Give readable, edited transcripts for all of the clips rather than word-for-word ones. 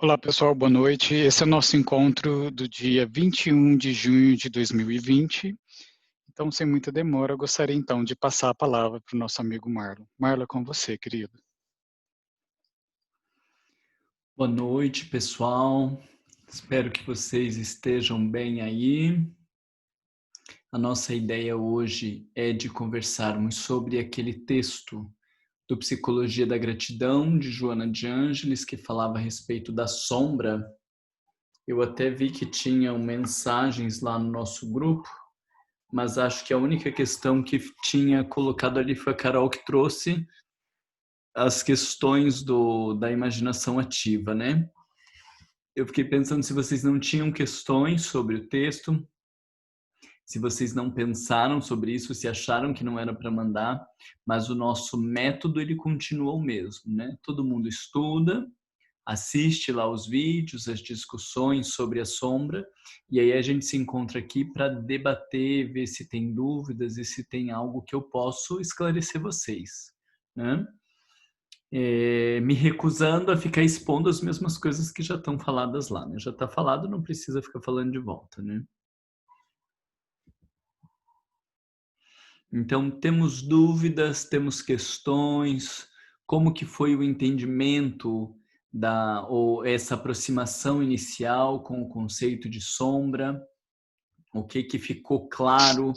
Olá, pessoal, boa noite. Esse é o nosso encontro do dia 21 de junho de 2020. Então, sem muita demora, eu gostaria então de passar a palavra para o nosso amigo Marlon. Marlon, é com você, querido. Boa noite, pessoal. Espero que vocês estejam bem aí. A nossa ideia hoje é de conversarmos sobre aquele texto do Psicologia da Gratidão, de Joana de Ângeles, que falava a respeito da sombra. Eu até vi que tinham mensagens lá no nosso grupo, mas acho que a única questão que tinha colocado ali foi a Carol, que trouxe as questões da imaginação ativa, né? Eu fiquei pensando se vocês não tinham questões sobre o texto, se vocês não pensaram sobre isso, se acharam que não era para mandar, mas o nosso método ele continua o mesmo, né? Todo mundo estuda, assiste lá os vídeos, as discussões sobre a sombra, e aí a gente se encontra aqui para debater, ver se tem dúvidas e se tem algo que eu posso esclarecer vocês, né? Me recusando a ficar expondo as mesmas coisas que já estão faladas lá, né? Já está falado, não precisa ficar falando de volta, né? Então, temos dúvidas, temos questões, como que foi o entendimento ou essa aproximação inicial com o conceito de sombra, o que ficou claro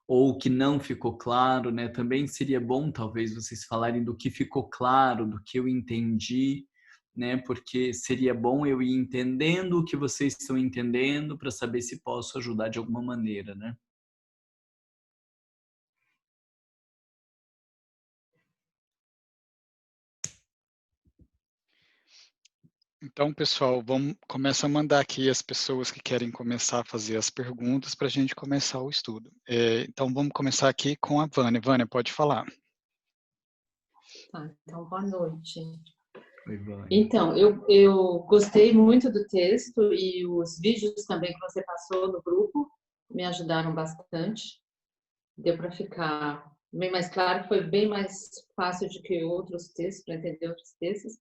ou o que não ficou claro, né? Também seria bom, talvez, vocês falarem do que ficou claro, do que eu entendi, né? Porque seria bom eu ir entendendo o que vocês estão entendendo para saber se posso ajudar de alguma maneira, né? Então, pessoal, começar a mandar aqui as pessoas que querem começar a fazer as perguntas para a gente começar o estudo. Então, vamos começar aqui com a Vânia. Vânia, pode falar. Tá, então, boa noite. Oi, Vânia. Então, eu gostei muito do texto e os vídeos também que você passou no grupo me ajudaram bastante. Deu para ficar bem mais claro, foi bem mais fácil do que outros textos, para entender outros textos.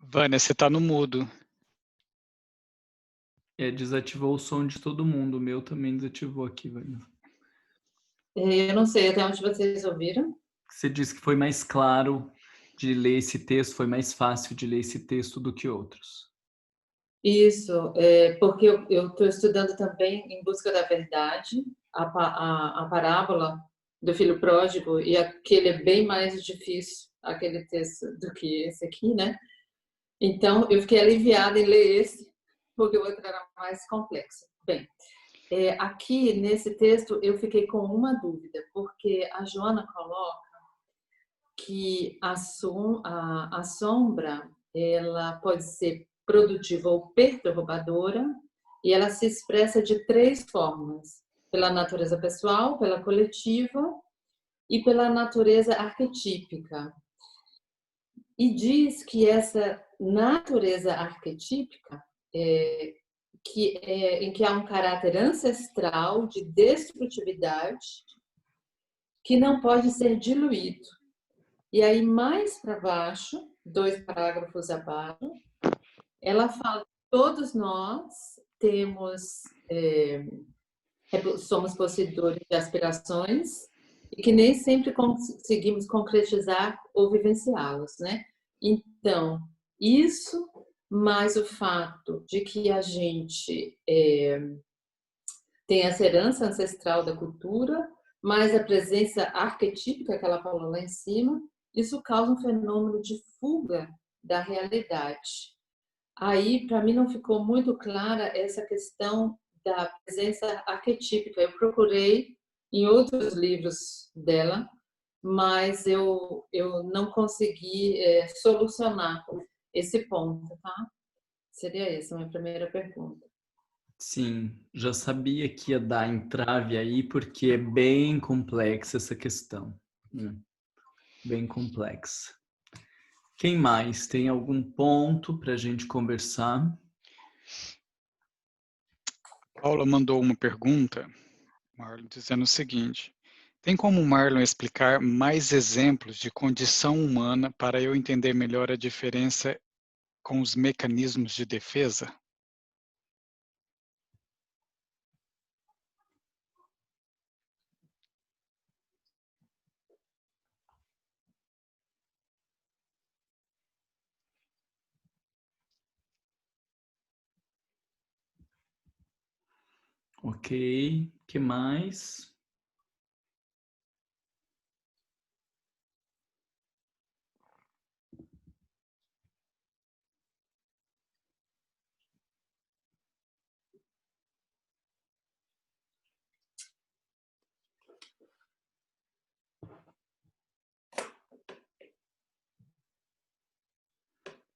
Vânia, você está no mudo. Desativou o som de todo mundo. O meu também desativou aqui, Vânia. Eu não sei até onde vocês ouviram. Você disse que foi mais claro de ler esse texto, foi mais fácil de ler esse texto do que outros. Isso, porque eu estou estudando também Em Busca da Verdade, a parábola do filho pródigo, e aquele é bem mais difícil, aquele texto, do que esse aqui, né? Então, eu fiquei aliviada em ler esse, porque o outro era mais complexo. Bem, aqui nesse texto eu fiquei com uma dúvida, porque a Joana coloca que a sombra ela pode ser produtiva ou perturbadora, e ela se expressa de três formas: pela natureza pessoal, pela coletiva e pela natureza arquetípica. E diz que essa natureza arquetípica, em que há um caráter ancestral de destrutividade que não pode ser diluído. E aí, mais para baixo, 2 parágrafos abaixo, ela fala que todos nós somos possuidores de aspirações e que nem sempre conseguimos concretizar ou vivenciá-los, né? Então, isso mais o fato de que a gente tem essa herança ancestral da cultura, mais a presença arquetípica que ela falou lá em cima, isso causa um fenômeno de fuga da realidade. Aí, para mim, não ficou muito clara essa questão da presença arquetípica. Eu procurei em outros livros dela, mas eu não consegui solucionar esse ponto, tá? Seria essa a minha primeira pergunta. Sim, já sabia que ia dar entrave aí, porque é bem complexa essa questão. Bem complexa. Quem mais? Tem algum ponto para a gente conversar? Paula mandou uma pergunta, Marlon, dizendo o seguinte: tem como o Marlon explicar mais exemplos de condição humana para eu entender melhor a diferença com os mecanismos de defesa? Ok, que mais?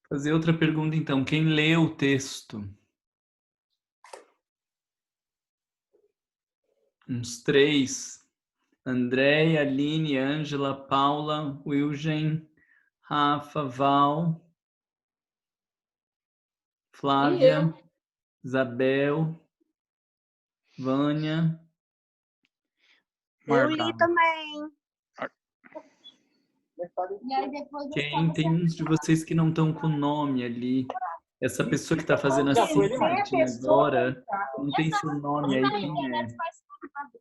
Fazer outra pergunta então. Quem lê o texto? Uns 3. Andréia, Aline, Ângela, Paula, Wilgen, Rafa, Val, Flávia, Isabel, Vânia. Eu li Marlon, também. Quem? Tem uns de vocês que não estão com nome ali. Essa pessoa que está fazendo a síntese agora, não tem seu nome aí, quem é?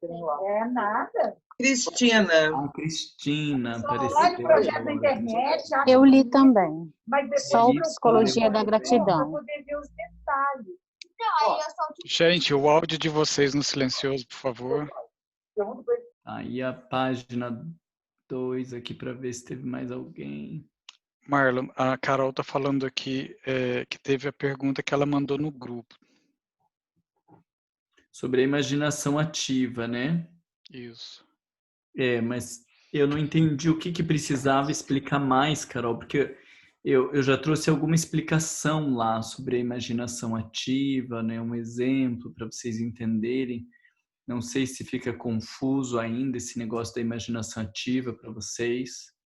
É nada. Cristina. A Cristina, apareceu Olha o projeto da agora. internet. Eu li também. Mas Só Isso, Psicologia da para Gratidão. poder ver os detalhes. gente, o áudio de vocês no silencioso, por favor. Aí a página 2 aqui para ver se teve mais alguém. Marlon, a Carol está falando aqui que teve a pergunta que ela mandou no grupo. Sobre a imaginação ativa, né? Isso. Mas eu não entendi o que precisava explicar mais, Carol, porque eu já trouxe alguma explicação lá sobre a imaginação ativa, né? Um exemplo para vocês entenderem. Não sei se fica confuso ainda esse negócio da imaginação ativa para vocês.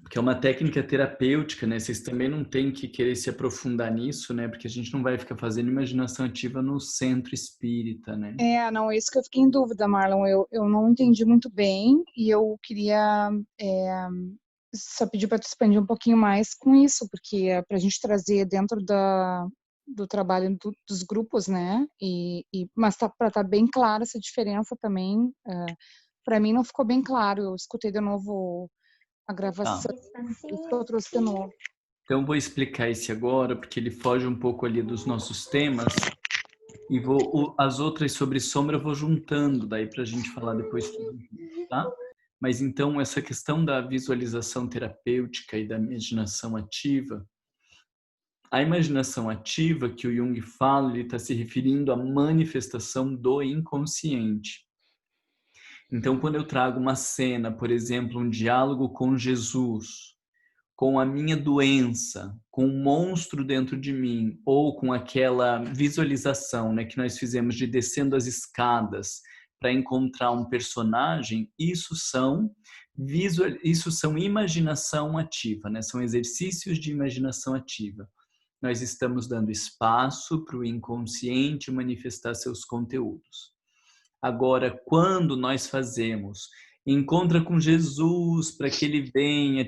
Porque é uma técnica terapêutica, né? Vocês também não têm que querer se aprofundar nisso, né? Porque a gente não vai ficar fazendo imaginação ativa no centro espírita, né? Não, é isso que eu fiquei em dúvida, Marlon. Eu não entendi muito bem e eu queria só pedir para tu expandir um pouquinho mais com isso, porque é para a gente trazer dentro do trabalho dos grupos, né? Mas para estar bem clara essa diferença também. Para mim não ficou bem claro. Eu escutei de novo a gravação, por isso que eu trouxe de novo. Então vou explicar esse agora, porque ele foge um pouco ali dos nossos temas. E as outras sobre sombra eu vou juntando daí para a gente falar depois tudo junto, tá? Mas então essa questão da visualização terapêutica e da imaginação ativa, a imaginação ativa que o Jung fala, ele está se referindo à manifestação do inconsciente. Então quando eu trago uma cena, por exemplo, um diálogo com Jesus, com a minha doença, com um monstro dentro de mim, ou com aquela visualização, né, que nós fizemos de descendo as escadas para encontrar um personagem, isso são imaginação ativa, né? São exercícios de imaginação ativa. Nós estamos dando espaço para o inconsciente manifestar seus conteúdos. Agora, quando nós fazemos encontra com Jesus para que ele venha,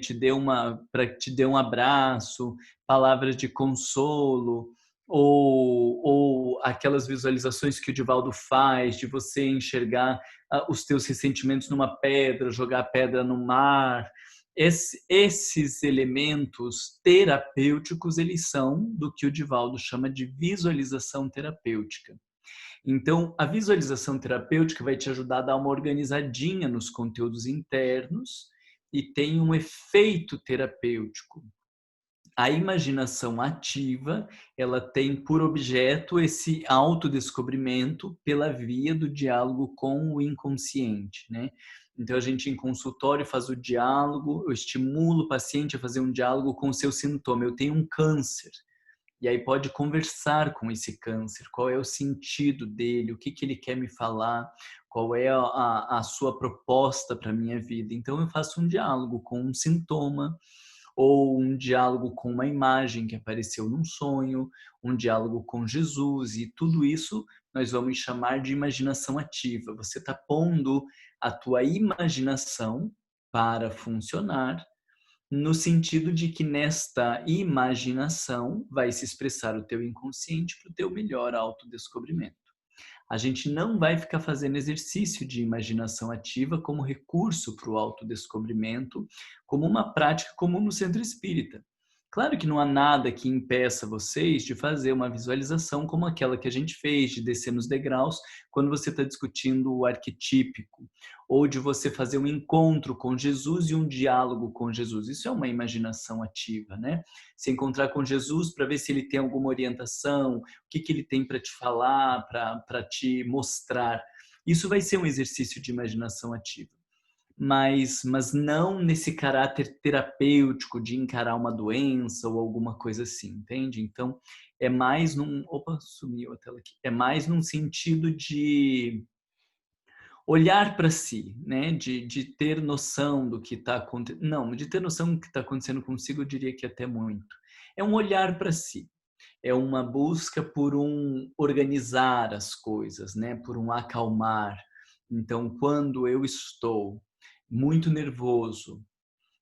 para que te dê um abraço, palavras de consolo, ou aquelas visualizações que o Divaldo faz, de você enxergar os teus ressentimentos numa pedra, jogar a pedra no mar. Esses elementos terapêuticos, eles são do que o Divaldo chama de visualização terapêutica. Então, a visualização terapêutica vai te ajudar a dar uma organizadinha nos conteúdos internos e tem um efeito terapêutico. A imaginação ativa, ela tem por objeto esse autodescobrimento pela via do diálogo com o inconsciente, né? Então, a gente em consultório faz o diálogo, eu estimulo o paciente a fazer um diálogo com o seu sintoma. Eu tenho um câncer. E aí pode conversar com esse câncer, qual é o sentido dele, o que ele quer me falar, qual é a sua proposta para a minha vida. Então eu faço um diálogo com um sintoma, ou um diálogo com uma imagem que apareceu num sonho, um diálogo com Jesus, e tudo isso nós vamos chamar de imaginação ativa. Você está pondo a tua imaginação para funcionar, no sentido de que nesta imaginação vai se expressar o teu inconsciente para o teu melhor autodescobrimento. A gente não vai ficar fazendo exercício de imaginação ativa como recurso para o autodescobrimento, como uma prática comum no centro espírita. Claro que não há nada que impeça vocês de fazer uma visualização como aquela que a gente fez, de descer nos degraus, quando você está discutindo o arquetípico, ou de você fazer um encontro com Jesus e um diálogo com Jesus. Isso é uma imaginação ativa, né? Se encontrar com Jesus para ver se ele tem alguma orientação, o que ele tem para te falar, para te mostrar. Isso vai ser um exercício de imaginação ativa. Mas não nesse caráter terapêutico de encarar uma doença ou alguma coisa assim, entende? Então, é mais num... Opa, sumiu a tela aqui. É mais num sentido de olhar para si, né? De ter noção do que está acontecendo. Não, de ter noção do que está acontecendo consigo, eu diria que até muito. É um olhar para si. É uma busca por um organizar as coisas, né? Por um acalmar. Então, quando eu estou muito nervoso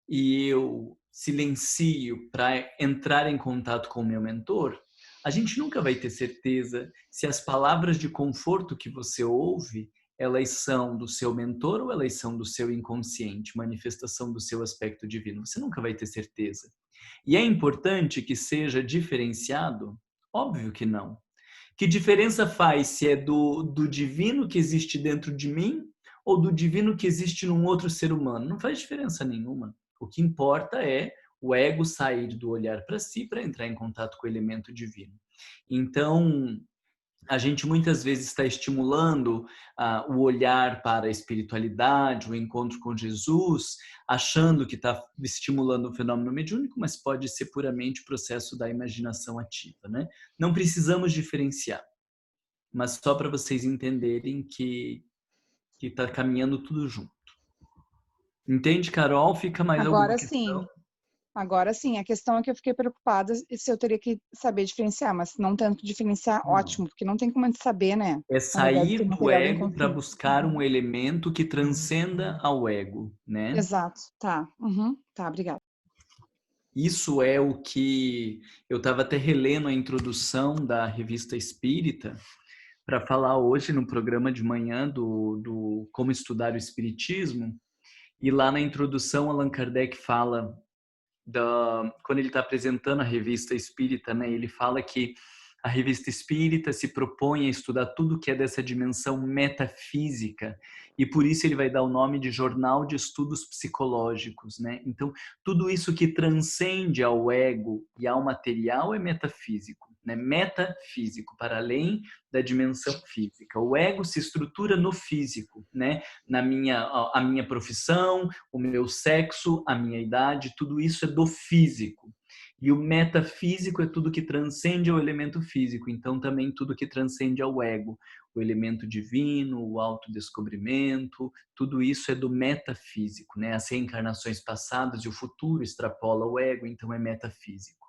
e eu silencio para entrar em contato com o meu mentor, a gente nunca vai ter certeza se as palavras de conforto que você ouve, elas são do seu mentor ou elas são do seu inconsciente, manifestação do seu aspecto divino. Você nunca vai ter certeza. E é importante que seja diferenciado? Óbvio que não. Que diferença faz se é do divino que existe dentro de mim ou do divino que existe num outro ser humano? Não faz diferença nenhuma. O que importa é o ego sair do olhar para si para entrar em contato com o elemento divino. Então, a gente muitas vezes está estimulando o olhar para a espiritualidade, o encontro com Jesus, achando que está estimulando o fenômeno mediúnico, mas pode ser puramente o processo da imaginação ativa, né? Não precisamos diferenciar, mas só para vocês entenderem que está caminhando tudo junto. Entende, Carol? Fica mais alguma questão? Agora sim, a questão é que eu fiquei preocupada se eu teria que saber diferenciar, mas não tento diferenciar, ótimo, porque não tem como a gente saber, né? É sair do ego para buscar um elemento que transcenda ao ego, né? Exato, tá. Tá, obrigada. Isso é o que eu estava até relendo a introdução da Revista Espírita para falar hoje no programa de manhã do Como Estudar o Espiritismo. E lá na introdução, Allan Kardec fala, quando ele está apresentando a Revista Espírita, né, ele fala que a Revista Espírita se propõe a estudar tudo que é dessa dimensão metafísica e por isso ele vai dar o nome de Jornal de Estudos Psicológicos, né? Então, tudo isso que transcende ao ego e ao material é metafísico, né? Metafísico, para além da dimensão física. O ego se estrutura no físico, né? A minha profissão, o meu sexo, a minha idade, tudo isso é do físico. E o metafísico é tudo que transcende ao elemento físico, então também tudo que transcende ao ego, o elemento divino, o autodescobrimento, tudo isso é do metafísico, né? As reencarnações passadas e o futuro extrapola o ego, então é metafísico.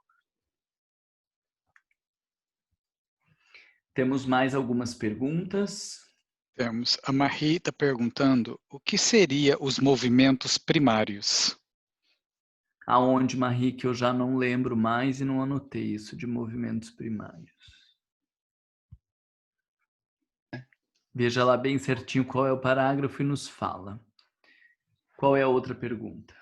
Temos mais algumas perguntas? Temos. A Marie está perguntando o que seria os movimentos primários? Aonde, Marie, que eu já não lembro mais e não anotei isso de movimentos primários. Veja lá bem certinho qual é o parágrafo e nos fala. Qual é a outra pergunta?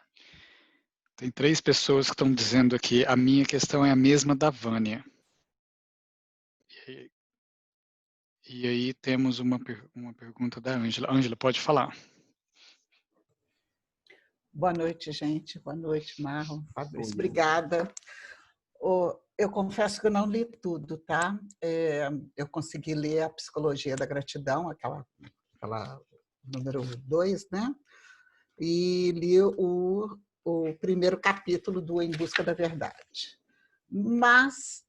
Tem 3 pessoas que estão dizendo aqui, a minha questão é a mesma da Vânia. E aí temos uma pergunta da Ângela. Ângela, pode falar. Boa noite, gente. Boa noite, Marlon, Fabrício. Obrigada. Eu confesso que eu não li tudo, tá? Eu consegui ler a Psicologia da Gratidão, aquela número 2, né? E li o primeiro capítulo do Em Busca da Verdade.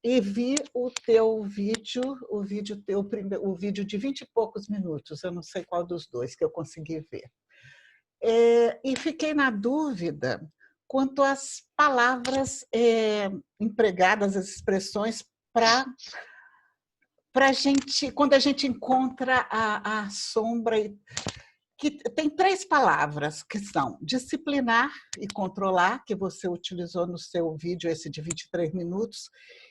E vi o teu vídeo, o vídeo de 20 e poucos minutos, eu não sei qual dos dois que eu consegui ver. E fiquei na dúvida, quanto às palavras empregadas, as expressões para a gente, quando a gente encontra a sombra, que tem 3 palavras que são disciplinar e controlar, que você utilizou no seu vídeo, esse de 23 minutos,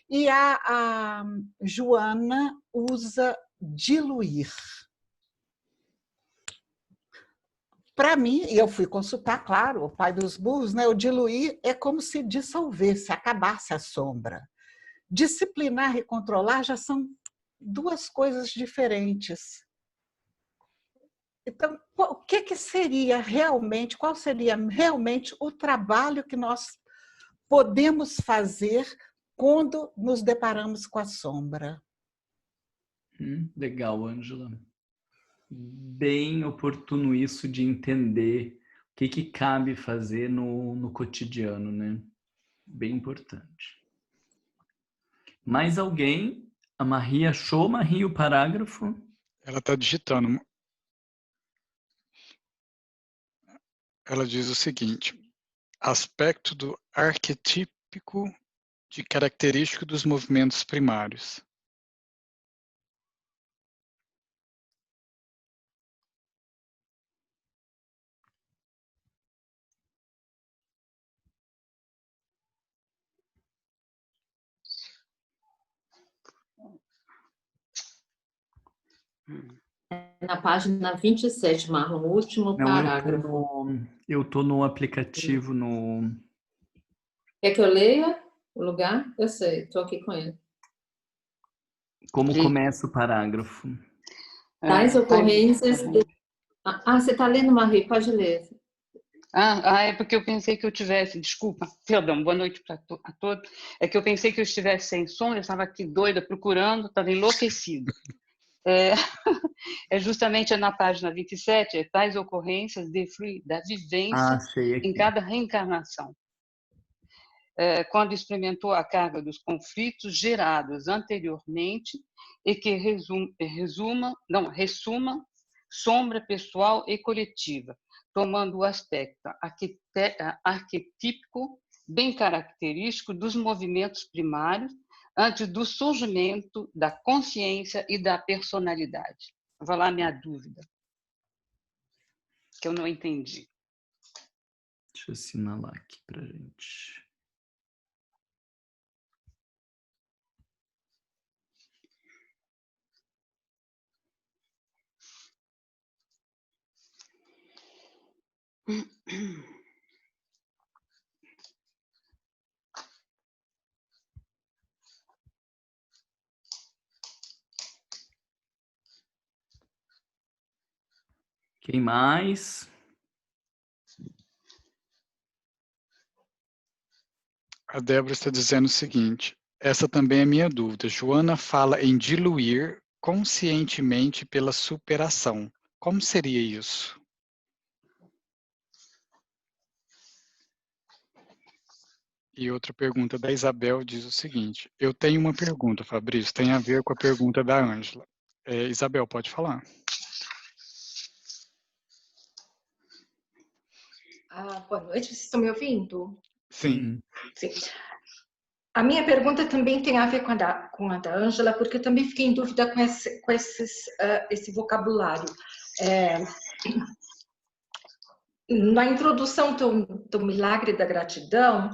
e a Joana usa diluir. Para mim, e eu fui consultar, claro, o pai dos burros, né? O diluir é como se dissolvesse, acabasse a sombra. Disciplinar e controlar já são 2 coisas diferentes. Então, o que seria realmente, qual seria realmente o trabalho que nós podemos fazer quando nos deparamos com a sombra? Legal, Ângela. Bem oportuno isso de entender o que cabe fazer no cotidiano, né? Bem importante. Mais alguém? A Marie achou, Marie, o parágrafo? Ela está digitando. Ela diz o seguinte: aspecto do arquetípico de característico dos movimentos primários. Na página 27, Marlon, o último parágrafo. Eu estou no aplicativo, Quer que eu leia o lugar? Eu sei, estou aqui com ele. Como começa o parágrafo? Tais ocorrências... você está lendo, Marie? Pode ler. É porque eu pensei que eu tivesse, desculpa, perdão, boa noite a todos, é que eu pensei que eu estivesse sem som, eu estava aqui doida procurando, estava enlouquecida. É justamente na página 27, tais ocorrências da vivência em cada reencarnação. Quando experimentou a carga dos conflitos gerados anteriormente e que ressuma sombra pessoal e coletiva, tomando o aspecto arquetípico bem característico dos movimentos primários antes do surgimento da consciência e da personalidade. Vou lá minha dúvida, que eu não entendi. Deixa eu assinalar aqui para a gente. Quem mais? A Débora está dizendo o seguinte: essa também é minha dúvida. Joana fala em diluir conscientemente pela superação. Como seria isso? E outra pergunta da Isabel diz o seguinte: eu tenho uma pergunta, Fabrício, tem a ver com a pergunta da Ângela. Isabel, pode falar. Boa noite, vocês estão me ouvindo? Sim. Sim. A minha pergunta também tem a ver com a da Ângela, porque eu também fiquei em dúvida com esse vocabulário. Na introdução do Milagre da Gratidão,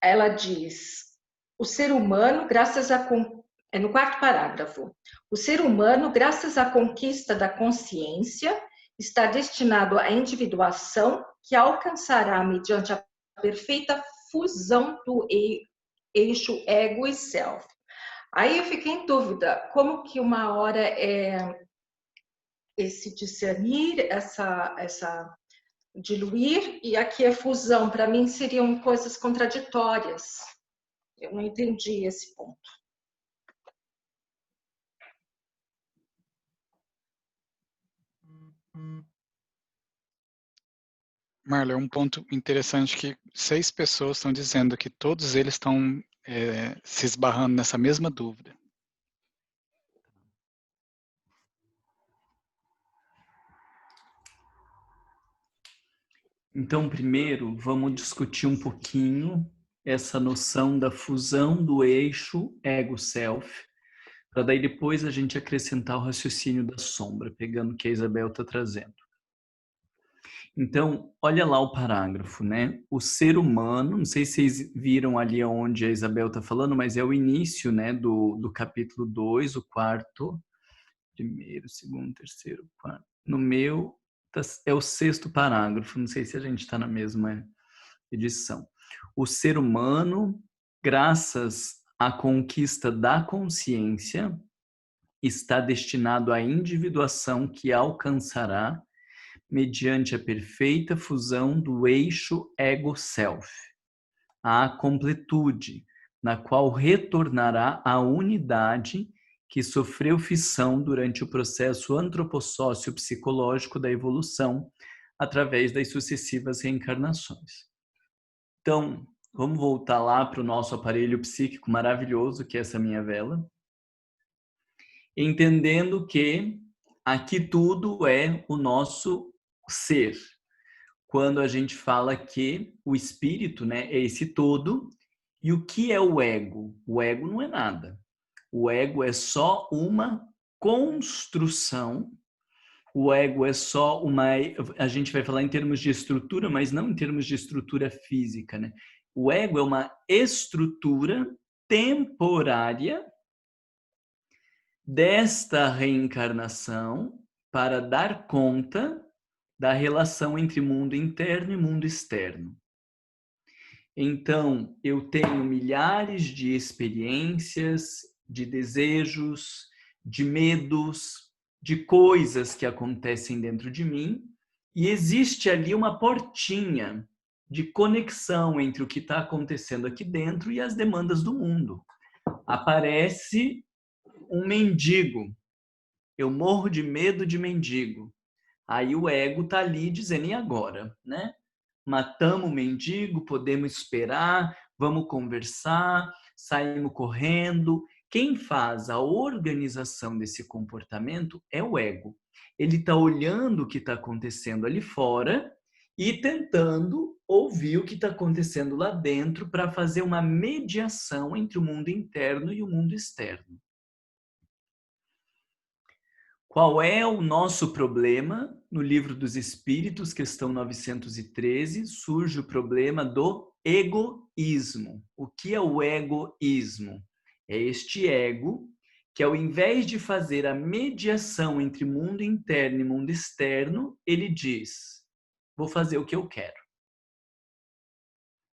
ela diz: o ser humano, no 4º parágrafo, o ser humano, graças à conquista da consciência, está destinado à individuação que alcançará mediante a perfeita fusão do eixo ego e self. Aí eu fiquei em dúvida, como que uma hora esse discernir, essa diluir, e aqui a fusão, para mim seriam coisas contraditórias. Eu não entendi esse ponto. Marla, é um ponto interessante que 6 pessoas estão dizendo que todos eles estão se esbarrando nessa mesma dúvida. Então, primeiro, vamos discutir um pouquinho essa noção da fusão do eixo ego-self, para daí depois a gente acrescentar o raciocínio da sombra, pegando o que a Isabel está trazendo. Então, olha lá o parágrafo, né? O ser humano, não sei se vocês viram ali onde a Isabel está falando, mas é o início, né, do capítulo 2, o quarto, primeiro, segundo, terceiro, quarto. No meu, é o 6º parágrafo, não sei se a gente está na mesma edição. O ser humano, graças à conquista da consciência, está destinado à individuação que alcançará mediante a perfeita fusão do eixo ego-self, à completude, na qual retornará à unidade que sofreu fissão durante o processo antropossócio-psicológico da evolução através das sucessivas reencarnações. Então, vamos voltar lá para o nosso aparelho psíquico maravilhoso, que é essa minha vela, entendendo que aqui tudo é o nosso ser. Quando a gente fala que o espírito, né, é esse todo, e o que é o ego? O ego não é nada. O ego é só uma construção. O ego é só uma... A gente vai falar em termos de estrutura, mas não em termos de estrutura física, né? O ego é uma estrutura temporária desta reencarnação para dar conta da relação entre mundo interno e mundo externo. Então, eu tenho milhares de experiências, de desejos, de medos, de coisas que acontecem dentro de mim, e existe ali uma portinha de conexão entre o que está acontecendo aqui dentro e as demandas do mundo. Aparece um mendigo. Eu morro de medo de mendigo. Aí o ego tá ali dizendo, e agora, né? Matamos o mendigo, podemos esperar, vamos conversar, saímos correndo. Quem faz a organização desse comportamento é o ego. Ele está olhando o que está acontecendo ali fora e tentando ouvir o que está acontecendo lá dentro para fazer uma mediação entre o mundo interno e o mundo externo. Qual é o nosso problema? No Livro dos Espíritos, questão 913, surge o problema do egoísmo. O que é o egoísmo? É este ego que, ao invés de fazer a mediação entre mundo interno e mundo externo, ele diz, vou fazer o que eu quero.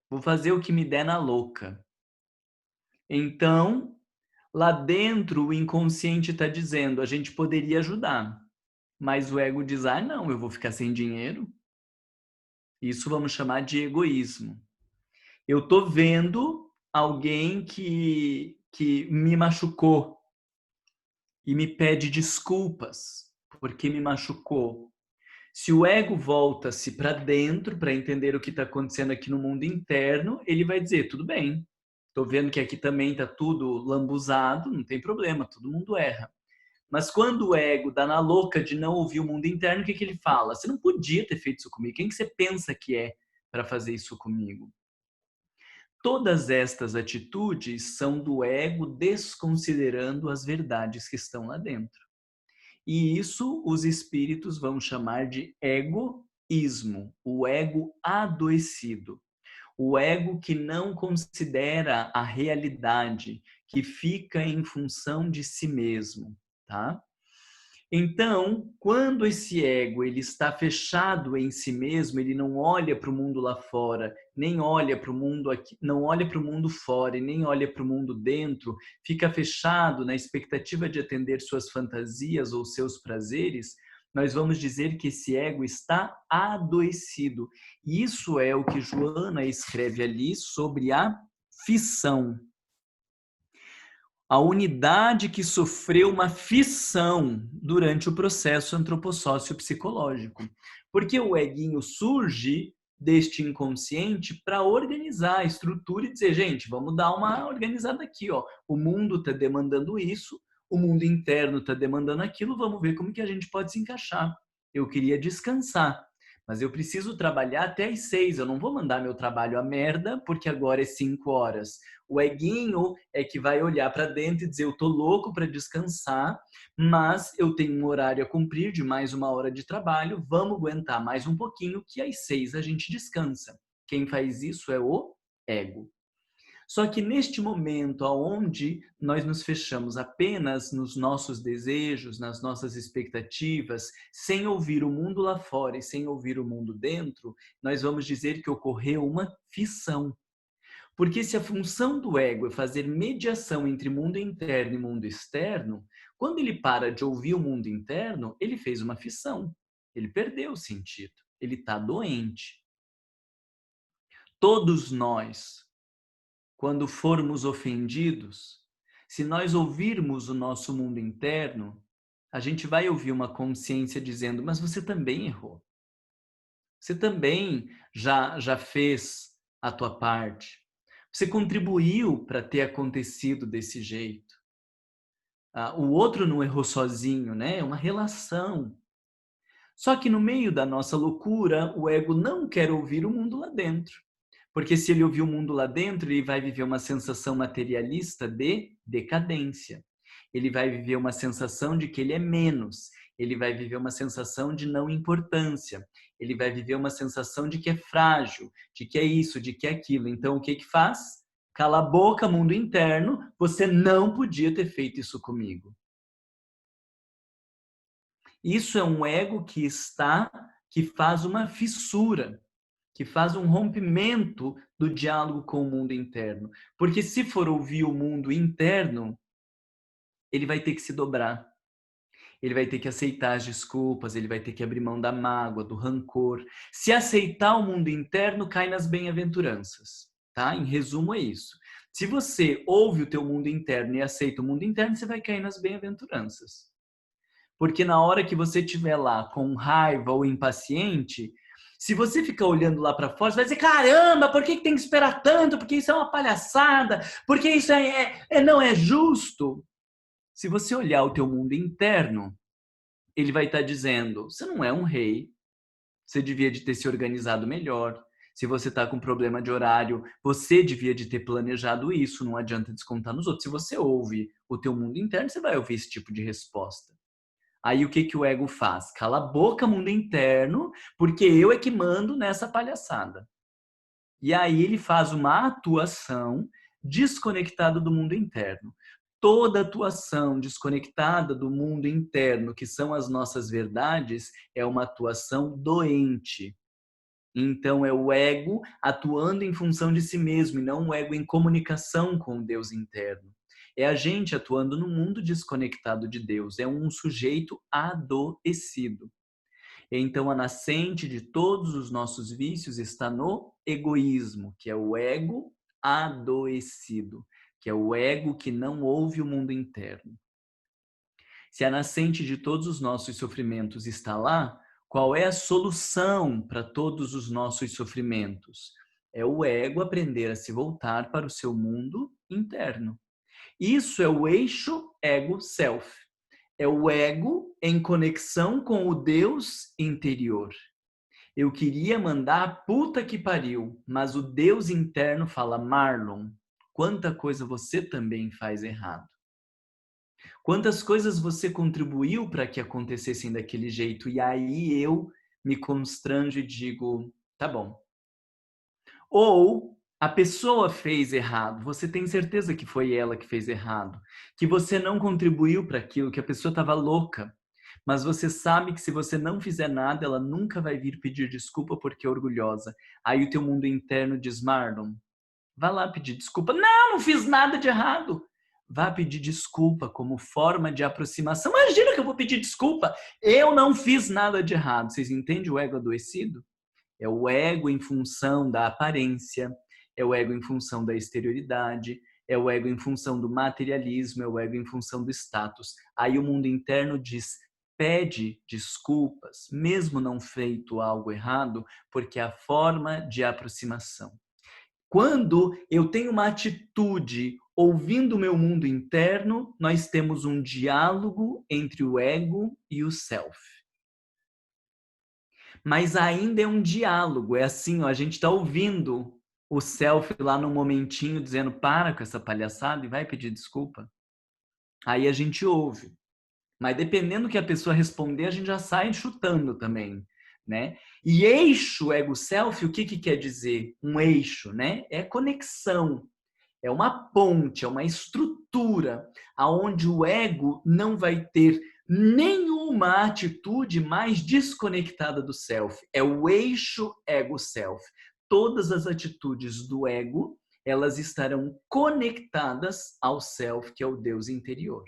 Vou fazer o que me der na louca. Então, lá dentro, o inconsciente está dizendo, a gente poderia ajudar. Mas o ego diz, ah, não, eu vou ficar sem dinheiro. Isso vamos chamar de egoísmo. Eu estou vendo alguém que me machucou e me pede desculpas porque me machucou. Se o ego volta-se para dentro para entender o que está acontecendo aqui no mundo interno, ele vai dizer, tudo bem, estou vendo que aqui também está tudo lambuzado, não tem problema, todo mundo erra. Mas quando o ego dá na louca de não ouvir o mundo interno, o que ele fala? Você não podia ter feito isso comigo. Quem que você pensa que é para fazer isso comigo? Todas estas atitudes são do ego desconsiderando as verdades que estão lá dentro. E isso os espíritos vão chamar de egoísmo, o ego adoecido. O ego que não considera a realidade, que fica em função de si mesmo, tá? Então, quando esse ego ele está fechado em si mesmo, ele não olha para o mundo lá fora, nem olha para o mundo aqui, não olha para o mundo fora e nem olha para o mundo dentro, fica fechado na expectativa de atender suas fantasias ou seus prazeres, nós vamos dizer que esse ego está adoecido. E isso é o que Joana escreve ali sobre a fissão. A unidade que sofreu uma fissão durante o processo antropossócio-psicológico. Porque o eguinho surge deste inconsciente para organizar a estrutura e dizer, gente, vamos dar uma organizada aqui, ó. O mundo está demandando isso, o mundo interno está demandando aquilo, vamos ver como que a gente pode se encaixar. Eu queria descansar, mas eu preciso trabalhar até às 6. Eu não vou mandar meu trabalho a merda porque agora é 5 horas. O eguinho é que vai olhar para dentro e dizer, eu tô louco para descansar, mas eu tenho um horário a cumprir de mais 1 hora de trabalho, vamos aguentar mais um pouquinho que às 6 a gente descansa. Quem faz isso é o ego. Só que neste momento onde nós nos fechamos apenas nos nossos desejos, nas nossas expectativas, sem ouvir o mundo lá fora e sem ouvir o mundo dentro, nós vamos dizer que ocorreu uma fissão. Porque se a função do ego é fazer mediação entre mundo interno e mundo externo, quando ele para de ouvir o mundo interno, ele fez uma fissão. Ele perdeu o sentido. Ele está doente. Todos nós, quando formos ofendidos, se nós ouvirmos o nosso mundo interno, a gente vai ouvir uma consciência dizendo, mas você também errou. Você também já fez a tua parte. Você contribuiu para ter acontecido desse jeito. O outro não errou sozinho, né? É uma relação. Só que no meio da nossa loucura, o ego não quer ouvir o mundo lá dentro. Porque se ele ouvir o mundo lá dentro, ele vai viver uma sensação materialista de decadência. Ele vai viver uma sensação de que ele é menos. Ele vai viver uma sensação de não importância. Ele vai viver uma sensação de que é frágil, de que é isso, de que é aquilo. Então, o que que faz? Cala a boca, mundo interno. Você não podia ter feito isso comigo. Isso é um ego que faz uma fissura, que faz um rompimento do diálogo com o mundo interno. Porque se for ouvir o mundo interno, ele vai ter que se dobrar. Ele vai ter que aceitar as desculpas, ele vai ter que abrir mão da mágoa, do rancor. Se aceitar o mundo interno, cai nas bem-aventuranças, tá? Em resumo é isso. Se você ouve o teu mundo interno e aceita o mundo interno, você vai cair nas bem-aventuranças. Porque na hora que você estiver lá com raiva ou impaciente, se você ficar olhando lá para fora, você vai dizer, caramba, por que tem que esperar tanto? Porque isso é uma palhaçada, porque isso não é justo. Se você olhar o teu mundo interno, ele vai estar dizendo, você não é um rei, você devia de ter se organizado melhor. Se você está com problema de horário, você devia de ter planejado isso, não adianta descontar nos outros. Se você ouve o teu mundo interno, você vai ouvir esse tipo de resposta. Aí o que o ego faz? Cala a boca, mundo interno, porque eu é que mando nessa palhaçada. E aí ele faz uma atuação desconectada do mundo interno. Toda atuação desconectada do mundo interno, que são as nossas verdades, é uma atuação doente. Então é o ego atuando em função de si mesmo e não o ego em comunicação com o Deus interno. É a gente atuando no mundo desconectado de Deus. É um sujeito adoecido. Então a nascente de todos os nossos vícios está no egoísmo, que é o ego adoecido, que é o ego que não ouve o mundo interno. Se a nascente de todos os nossos sofrimentos está lá, qual é a solução para todos os nossos sofrimentos? É o ego aprender a se voltar para o seu mundo interno. Isso é o eixo ego-self. É o ego em conexão com o Deus interior. Eu queria mandar a puta que pariu, mas o Deus interno fala, Marlon, quanta coisa você também faz errado. Quantas coisas você contribuiu para que acontecessem daquele jeito? E aí eu me constranjo e digo, tá bom. Ou a pessoa fez errado, você tem certeza que foi ela que fez errado, que você não contribuiu para aquilo, que a pessoa estava louca, mas você sabe que se você não fizer nada, ela nunca vai vir pedir desculpa porque é orgulhosa. Aí o teu mundo interno diz, Marlon, vá lá pedir desculpa. Não fiz nada de errado. Vá pedir desculpa como forma de aproximação. Imagina que eu vou pedir desculpa. Eu não fiz nada de errado. Vocês entendem o ego adoecido? É o ego em função da aparência, é o ego em função da exterioridade, é o ego em função do materialismo, é o ego em função do status. Aí o mundo interno diz, pede desculpas, mesmo não feito algo errado, porque é a forma de aproximação. Quando eu tenho uma atitude ouvindo o meu mundo interno, nós temos um diálogo entre o ego e o self. Mas ainda é um diálogo, é assim, ó, a gente está ouvindo o self lá no momentinho dizendo para com essa palhaçada e vai pedir desculpa. Aí a gente ouve. Mas dependendo do que a pessoa responder, a gente já sai chutando também, né? E eixo ego-self, o que quer dizer? Um eixo, né? É conexão, é uma ponte, é uma estrutura aonde o ego não vai ter nenhuma atitude mais desconectada do self. É o eixo ego-self. Todas as atitudes do ego, elas estarão conectadas ao self, que é o Deus interior.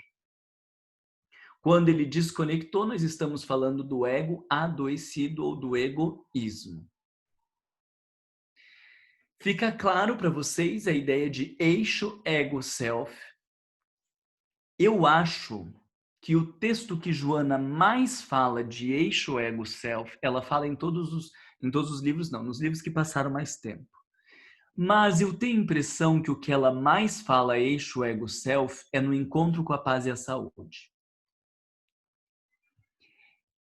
Quando ele desconectou, nós estamos falando do ego adoecido ou do egoísmo. Fica claro para vocês a ideia de eixo ego-self? Eu acho que o texto que Joana mais fala de eixo ego-self, ela fala em todos os livros, não, nos livros que passaram mais tempo. Mas eu tenho a impressão que o que ela mais fala eixo ego-self é no encontro com a paz e a saúde.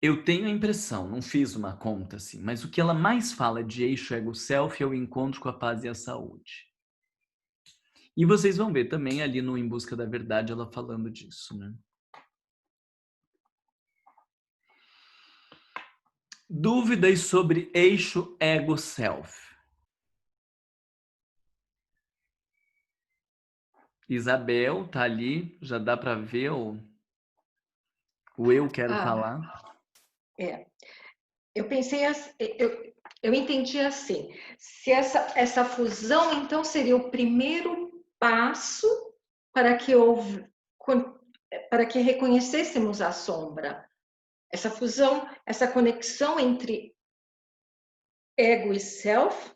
Eu tenho a impressão, não fiz uma conta assim, mas o que ela mais fala de eixo ego-self é o encontro com a paz e a saúde. E vocês vão ver também ali no Em Busca da Verdade ela falando disso, né? Dúvidas sobre eixo ego-self? Isabel tá ali, já dá para ver o eu quero falar. Eu pensei, eu entendi assim, se essa fusão, então, seria o primeiro passo para que reconhecêssemos a sombra. Essa fusão, essa conexão entre ego e self,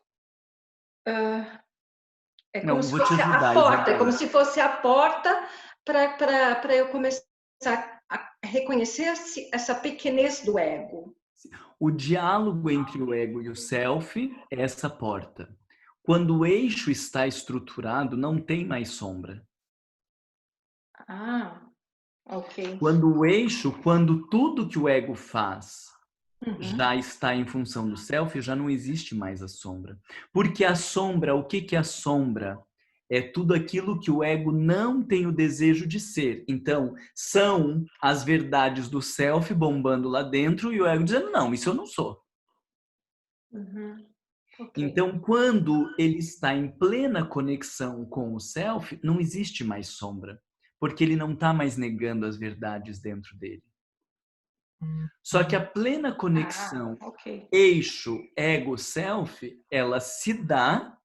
é como se fosse a porta, é como se fosse a porta para eu começar a reconhecer essa pequenez do ego. O diálogo entre o ego e o self é essa porta. Quando o eixo está estruturado, não tem mais sombra. Ok. Quando tudo que o ego faz já está em função do self, já não existe mais a sombra. Porque a sombra, o que é a sombra? É tudo aquilo que o ego não tem o desejo de ser. Então, são as verdades do self bombando lá dentro e o ego dizendo, não, isso eu não sou. Okay. Então, quando ele está em plena conexão com o self, não existe mais sombra. Porque ele não está mais negando as verdades dentro dele. Só que a plena conexão eixo, ego, self, ela se dá,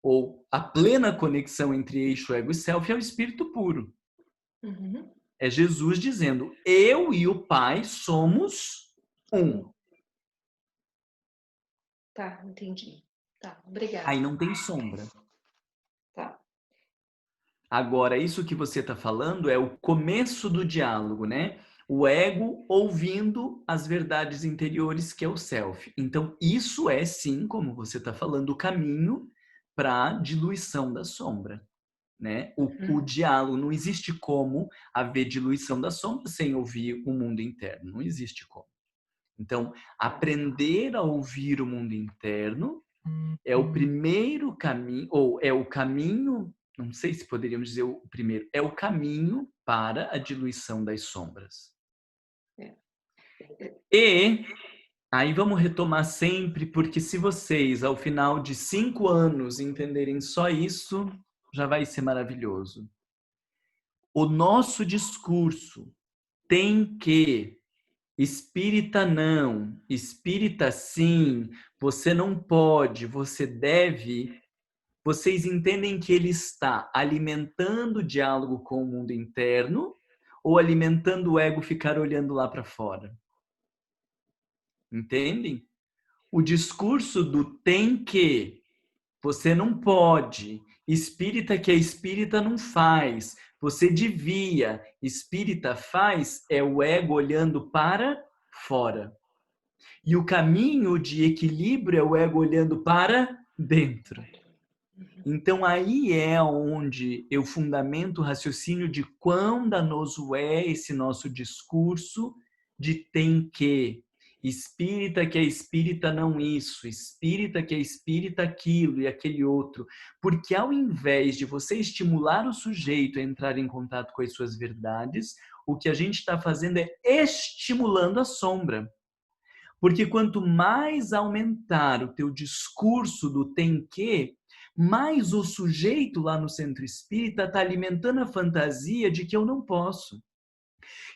ou a plena conexão entre eixo, ego e self é o espírito puro. É Jesus dizendo, eu e o Pai somos um. Tá, entendi. Tá, obrigada. Aí não tem sombra. Tá. Agora, isso que você está falando é o começo do diálogo, né? O ego ouvindo as verdades interiores, que é o self. Então, isso é sim, como você está falando, o caminho para a diluição da sombra. Né? O diálogo, não existe como haver diluição da sombra sem ouvir o mundo interno. Não existe como. Então, aprender a ouvir o mundo interno é o primeiro caminho, ou é o caminho, não sei se poderíamos dizer o primeiro, é o caminho para a diluição das sombras. E aí vamos retomar sempre, porque se vocês, ao final de 5 anos, entenderem só isso, já vai ser maravilhoso. O nosso discurso tem que espírita não, espírita sim, você não pode, você deve. Vocês entendem que ele está alimentando o diálogo com o mundo interno ou alimentando o ego ficar olhando lá para fora? Entendem? O discurso do tem que, você não pode, espírita que é espírita não faz, você devia, espírita faz, é o ego olhando para fora. E o caminho de equilíbrio é o ego olhando para dentro. Então, aí é onde eu fundamento o raciocínio de quão danoso é esse nosso discurso de tem que. Espírita que é espírita não isso, espírita que é espírita aquilo e aquele outro. Porque ao invés de você estimular o sujeito a entrar em contato com as suas verdades, o que a gente está fazendo é estimulando a sombra. Porque quanto mais aumentar o teu discurso do tem que, mais o sujeito lá no centro espírita está alimentando a fantasia de que eu não posso.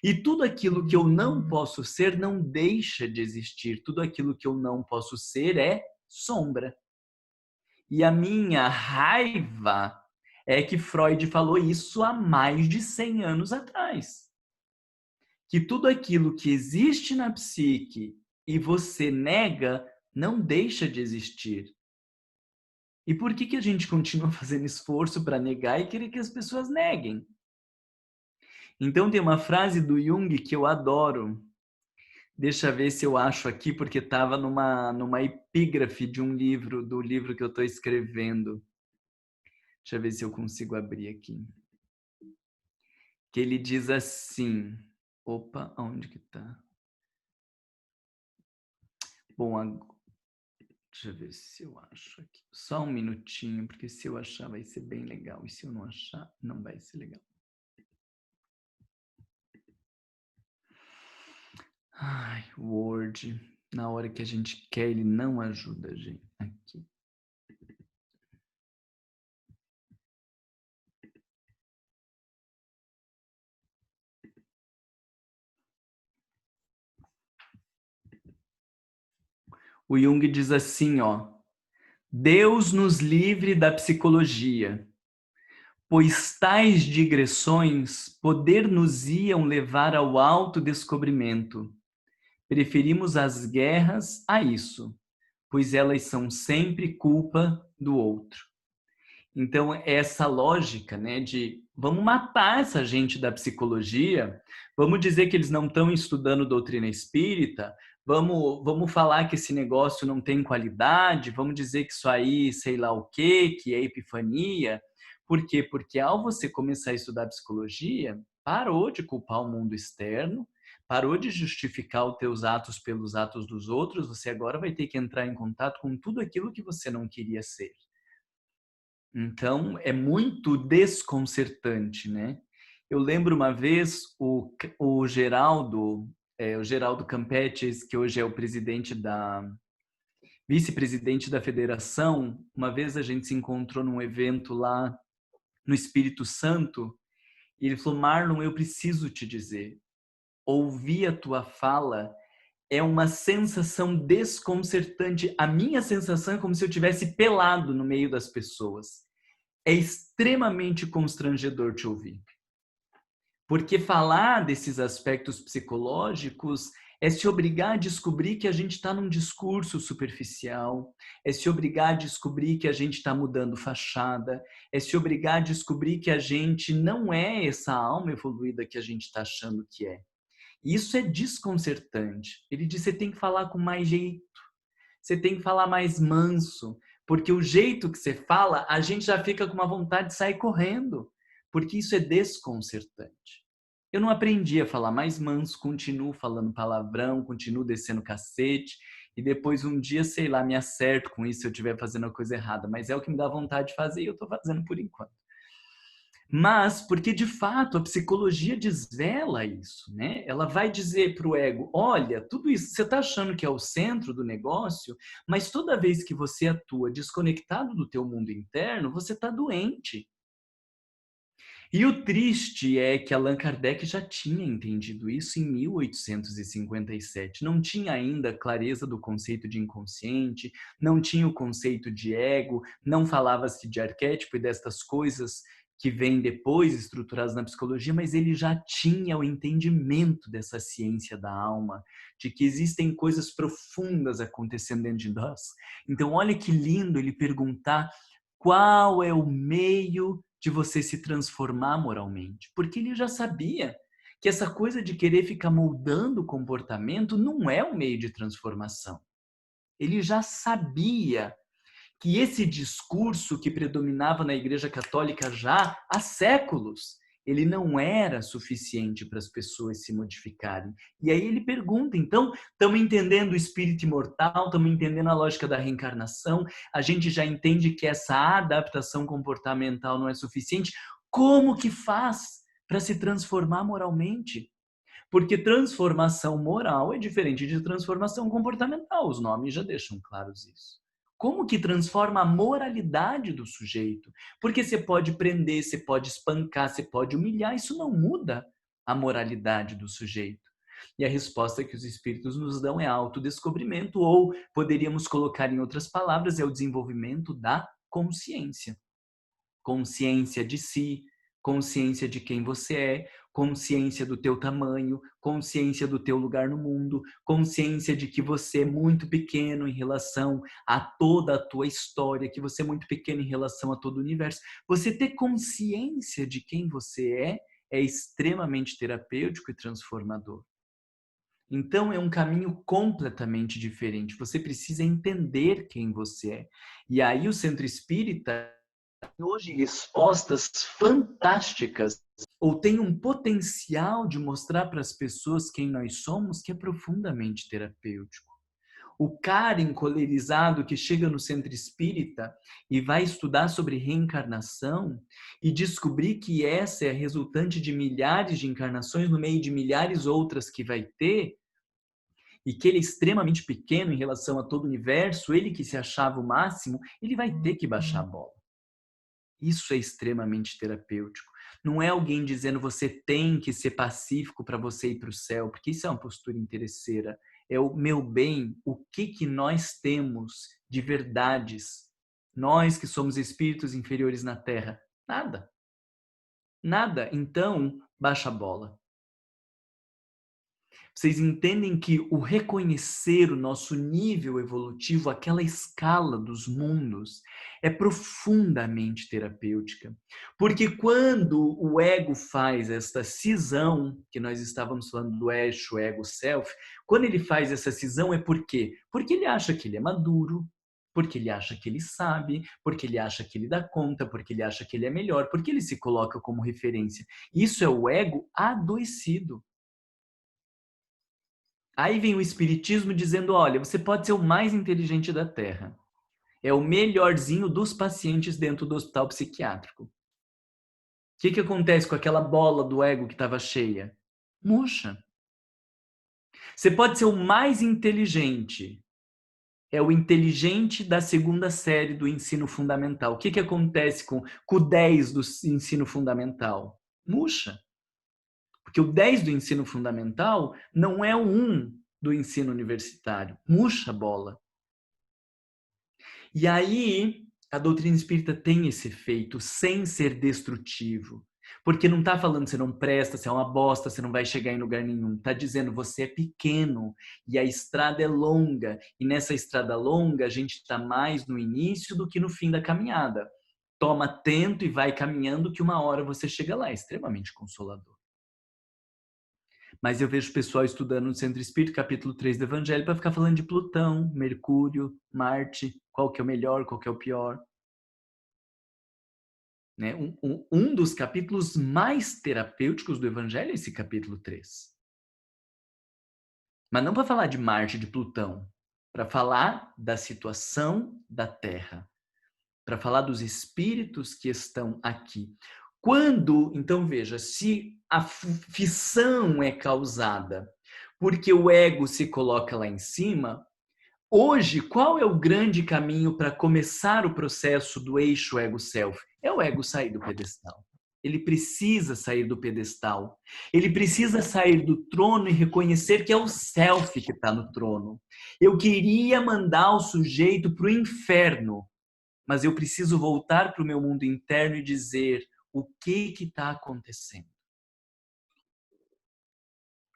E tudo aquilo que eu não posso ser não deixa de existir. Tudo aquilo que eu não posso ser é sombra. E a minha raiva é que Freud falou isso há mais de 100 anos atrás. Que tudo aquilo que existe na psique e você nega, não deixa de existir. E por que a gente continua fazendo esforço para negar e querer que as pessoas neguem? Então tem uma frase do Jung que eu adoro. Deixa eu ver se eu acho aqui, porque estava numa epígrafe de um livro, do livro que eu estou escrevendo. Deixa eu ver se eu consigo abrir aqui. Que ele diz assim... Opa, onde que está? Bom, deixa eu ver se eu acho aqui. Só um minutinho, porque se eu achar vai ser bem legal. E se eu não achar, não vai ser legal. Ai, Word. Na hora que a gente quer, ele não ajuda a gente. Aqui. O Jung diz assim, ó. Deus nos livre da psicologia, pois tais digressões poder-nos-iam levar ao autodescobrimento. Preferimos as guerras a isso, pois elas são sempre culpa do outro. Então, essa lógica, né, de vamos matar essa gente da psicologia, vamos dizer que eles não estão estudando doutrina espírita, vamos falar que esse negócio não tem qualidade, vamos dizer que isso aí, sei lá o quê, que é epifania. Por quê? Porque ao você começar a estudar psicologia, parou de culpar o mundo externo, parou de justificar os teus atos pelos atos dos outros, você agora vai ter que entrar em contato com tudo aquilo que você não queria ser. Então, é muito desconcertante, né? Eu lembro uma vez o Geraldo Campetes, que hoje é o vice-presidente da federação, uma vez a gente se encontrou num evento lá no Espírito Santo, e ele falou, Marlon, eu preciso te dizer, ouvir a tua fala é uma sensação desconcertante. A minha sensação é como se eu tivesse pelado no meio das pessoas. É extremamente constrangedor te ouvir. Porque falar desses aspectos psicológicos é se obrigar a descobrir que a gente está num discurso superficial, é se obrigar a descobrir que a gente está mudando fachada, é se obrigar a descobrir que a gente não é essa alma evoluída que a gente está achando que é. Isso é desconcertante. Ele diz, você tem que falar com mais jeito, você tem que falar mais manso, porque o jeito que você fala, a gente já fica com uma vontade de sair correndo, porque isso é desconcertante. Eu não aprendi a falar mais manso, continuo falando palavrão, continuo descendo cacete, e depois um dia, sei lá, me acerto com isso se eu estiver fazendo a coisa errada, mas é o que me dá vontade de fazer e eu estou fazendo por enquanto. Mas porque, de fato, a psicologia desvela isso, né? Ela vai dizer para o ego, olha, tudo isso, você está achando que é o centro do negócio, mas toda vez que você atua desconectado do teu mundo interno, você está doente. E o triste é que Allan Kardec já tinha entendido isso em 1857. Não tinha ainda clareza do conceito de inconsciente, não tinha o conceito de ego, não falava-se de arquétipo e destas coisas que vêm depois estruturadas na psicologia, mas ele já tinha o entendimento dessa ciência da alma, de que existem coisas profundas acontecendo dentro de nós. Então, olha que lindo ele perguntar qual é o meio de você se transformar moralmente, porque ele já sabia que essa coisa de querer ficar moldando o comportamento não é um meio de transformação. Ele já sabia que esse discurso que predominava na Igreja Católica já há séculos, Ele não era suficiente para as pessoas se modificarem. E aí ele pergunta, então, estamos entendendo o espírito imortal, estamos entendendo a lógica da reencarnação, a gente já entende que essa adaptação comportamental não é suficiente. Como que faz para se transformar moralmente? Porque transformação moral é diferente de transformação comportamental. Os nomes já deixam claros isso. Como que transforma a moralidade do sujeito? Porque você pode prender, você pode espancar, você pode humilhar, isso não muda a moralidade do sujeito. E a resposta que os espíritos nos dão é autodescobrimento, ou poderíamos colocar em outras palavras, é o desenvolvimento da consciência. Consciência de si, consciência de quem você é, consciência do teu tamanho, consciência do teu lugar no mundo, consciência de que você é muito pequeno em relação a toda a tua história, que você é muito pequeno em relação a todo o universo. Você ter consciência de quem você é extremamente terapêutico e transformador. Então, é um caminho completamente diferente. Você precisa entender quem você é. E aí o Centro Espírita hoje respostas fantásticas, ou tem um potencial de mostrar para as pessoas quem nós somos, que é profundamente terapêutico. O cara encolerizado que chega no Centro Espírita e vai estudar sobre reencarnação e descobrir que essa é a resultante de milhares de encarnações no meio de milhares outras que vai ter, e que ele é extremamente pequeno em relação a todo o universo, ele que se achava o máximo, ele vai ter que baixar a bola. Isso é extremamente terapêutico. Não é alguém dizendo você tem que ser pacífico para você ir para o céu, porque isso é uma postura interesseira. É o meu bem, o que nós temos de verdades. Nós que somos espíritos inferiores na Terra. Nada. Nada. Então, baixa a bola. Vocês entendem que o reconhecer o nosso nível evolutivo, aquela escala dos mundos, é profundamente terapêutica. Porque quando o ego faz esta cisão, que nós estávamos falando do eixo ego-self, quando ele faz essa cisão é por quê? Porque ele acha que ele é maduro, porque ele acha que ele sabe, porque ele acha que ele dá conta, porque ele acha que ele é melhor, porque ele se coloca como referência. Isso é o ego adoecido. Aí vem o espiritismo dizendo, olha, você pode ser o mais inteligente da Terra. É o melhorzinho dos pacientes dentro do hospital psiquiátrico. O que acontece com aquela bola do ego que estava cheia? Murcha. Você pode ser o mais inteligente. É o inteligente da segunda série do ensino fundamental. O que acontece com o 10 do ensino fundamental? Murcha. Porque o 10 do ensino fundamental não é o 1 do ensino universitário. Murcha a bola. E aí, a doutrina espírita tem esse efeito, sem ser destrutivo. Porque não está falando você não presta, você é uma bosta, você não vai chegar em lugar nenhum. Está dizendo você é pequeno e a estrada é longa. E nessa estrada longa, a gente está mais no início do que no fim da caminhada. Toma atento e vai caminhando que uma hora você chega lá. É extremamente consolador. Mas eu vejo o pessoal estudando no Centro Espírita, capítulo 3 do Evangelho, para ficar falando de Plutão, Mercúrio, Marte, qual que é o melhor, qual que é o pior. Né? Um dos capítulos mais terapêuticos do Evangelho é esse capítulo 3. Mas não para falar de Marte e de Plutão, para falar da situação da Terra, para falar dos espíritos que estão aqui. Quando, então veja, se a fissão é causada porque o ego se coloca lá em cima, hoje qual é o grande caminho para começar o processo do eixo ego-self? É o ego sair do pedestal. Ele precisa sair do pedestal. Ele precisa sair do trono e reconhecer que é o self que está no trono. Eu queria mandar o sujeito para o inferno, mas eu preciso voltar para o meu mundo interno e dizer o que está acontecendo.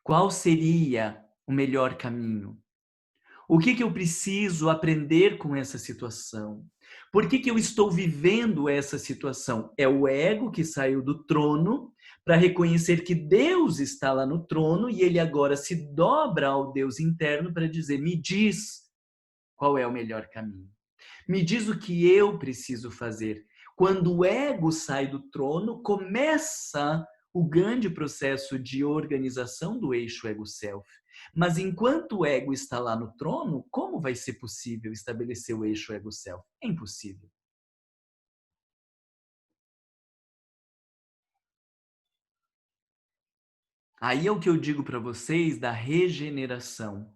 Qual seria o melhor caminho? O que eu preciso aprender com essa situação? Por que eu estou vivendo essa situação? É o ego que saiu do trono para reconhecer que Deus está lá no trono e ele agora se dobra ao Deus interno para dizer, me diz qual é o melhor caminho. Me diz o que eu preciso fazer. Quando o ego sai do trono, começa o grande processo de organização do eixo ego-self. Mas enquanto o ego está lá no trono, como vai ser possível estabelecer o eixo ego-self? É impossível. Aí é o que eu digo para vocês da regeneração.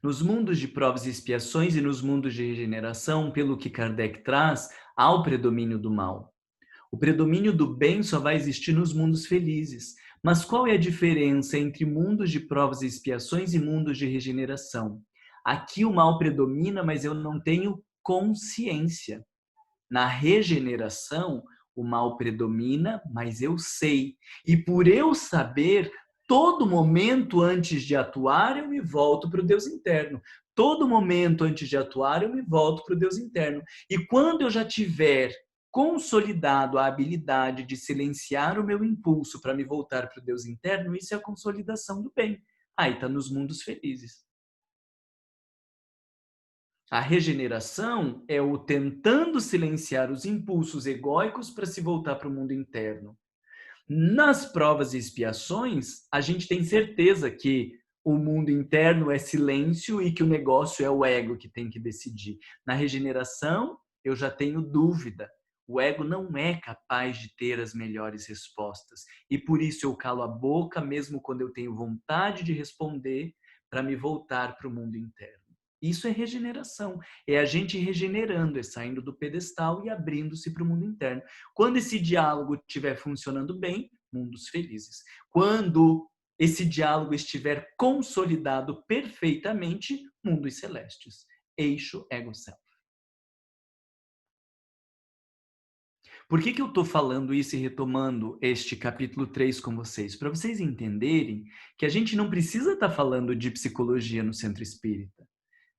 Nos mundos de provas e expiações e nos mundos de regeneração, pelo que Kardec traz, há o predomínio do mal. O predomínio do bem só vai existir nos mundos felizes. Mas qual é a diferença entre mundos de provas e expiações e mundos de regeneração? Aqui o mal predomina, mas eu não tenho consciência. Na regeneração, o mal predomina, mas eu sei. E por eu saber, todo momento antes de atuar, eu me volto para o Deus interno. Todo momento antes de atuar, eu me volto para o Deus interno. E quando eu já tiver consolidado a habilidade de silenciar o meu impulso para me voltar para o Deus interno, isso é a consolidação do bem. Aí está nos mundos felizes. A regeneração é o tentando silenciar os impulsos egóicos para se voltar para o mundo interno. Nas provas e expiações, a gente tem certeza que o mundo interno é silêncio e que o negócio é o ego que tem que decidir. Na regeneração, eu já tenho dúvida. O ego não é capaz de ter as melhores respostas. E por isso eu calo a boca, mesmo quando eu tenho vontade de responder, para me voltar para o mundo interno. Isso é regeneração. É a gente regenerando, é saindo do pedestal e abrindo-se para o mundo interno. Quando esse diálogo estiver funcionando bem, mundos felizes. Quando esse diálogo estiver consolidado perfeitamente, mundos celestes. Eixo ego-self. Por que eu estou falando isso e retomando este capítulo 3 com vocês? Para vocês entenderem que a gente não precisa estar falando de psicologia no centro espírita.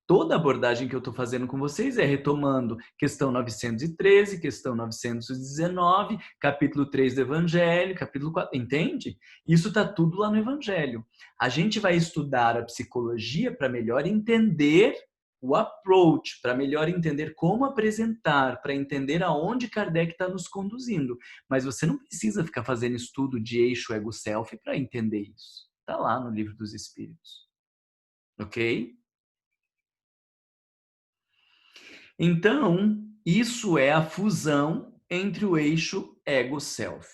Toda a abordagem que eu estou fazendo com vocês é retomando questão 913, questão 919, capítulo 3 do Evangelho, capítulo 4, entende? Isso está tudo lá no Evangelho. A gente vai estudar a psicologia para melhor entender o approach, para melhor entender como apresentar, para entender aonde Kardec está nos conduzindo. Mas você não precisa ficar fazendo estudo de eixo ego-self para entender isso. Está lá no Livro dos Espíritos. Ok? Então, isso é a fusão entre o eixo ego-self.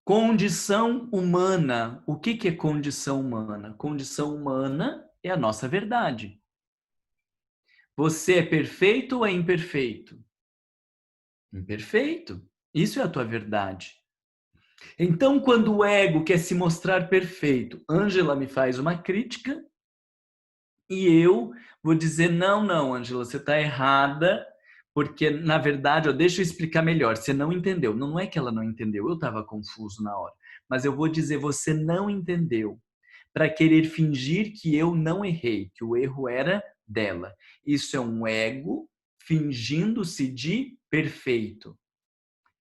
Condição humana. O que é condição humana? Condição humana é a nossa verdade. Você é perfeito ou é imperfeito? Imperfeito. Isso é a tua verdade. Então, quando o ego quer se mostrar perfeito, Ângela me faz uma crítica, e eu vou dizer, não, Ângela, você está errada, porque, na verdade, deixa eu explicar melhor, você não entendeu. Não é que ela não entendeu, eu estava confuso na hora. Mas eu vou dizer, você não entendeu, para querer fingir que eu não errei, que o erro era dela. Isso é um ego fingindo-se de perfeito.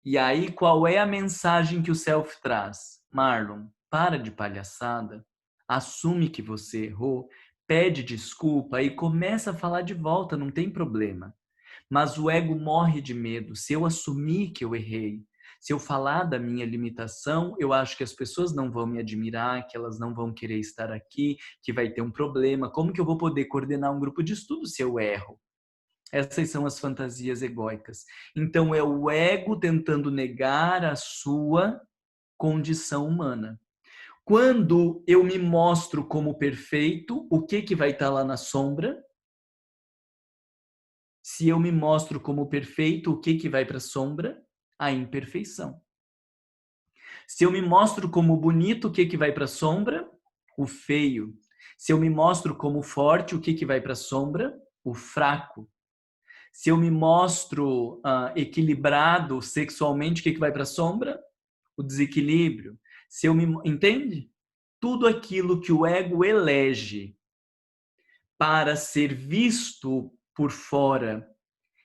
E aí, qual é a mensagem que o Self traz? Marlon, para de palhaçada, assume que você errou, pede desculpa e começa a falar de volta, não tem problema. Mas o ego morre de medo. Se eu assumir que eu errei, se eu falar da minha limitação, eu acho que as pessoas não vão me admirar, que elas não vão querer estar aqui, que vai ter um problema. Como que eu vou poder coordenar um grupo de estudo se eu erro? Essas são as fantasias egóicas. Então é o ego tentando negar a sua condição humana. Quando eu me mostro como perfeito, o que vai estar lá na sombra? Se eu me mostro como perfeito, o que vai para a sombra? A imperfeição. Se eu me mostro como bonito, o que vai para a sombra? O feio. Se eu me mostro como forte, o que vai para a sombra? O fraco. Se eu me mostro equilibrado sexualmente, o que vai para a sombra? O desequilíbrio. Se eu me entende? Tudo aquilo que o ego elege para ser visto por fora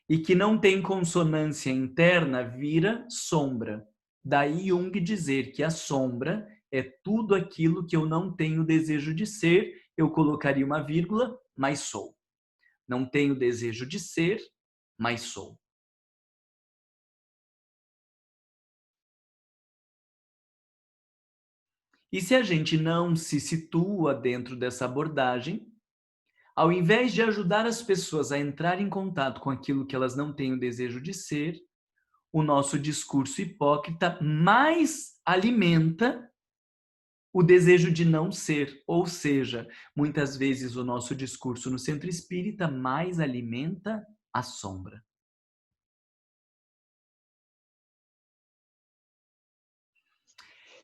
e que não tem consonância interna vira sombra. Daí Jung dizer que a sombra é tudo aquilo que eu não tenho desejo de ser, eu colocaria uma vírgula, mas sou. Não tenho desejo de ser, mas sou. E se a gente não se situa dentro dessa abordagem, ao invés de ajudar as pessoas a entrar em contato com aquilo que elas não têm o desejo de ser, o nosso discurso hipócrita mais alimenta o desejo de não ser. Ou seja, muitas vezes o nosso discurso no centro espírita mais alimenta a sombra.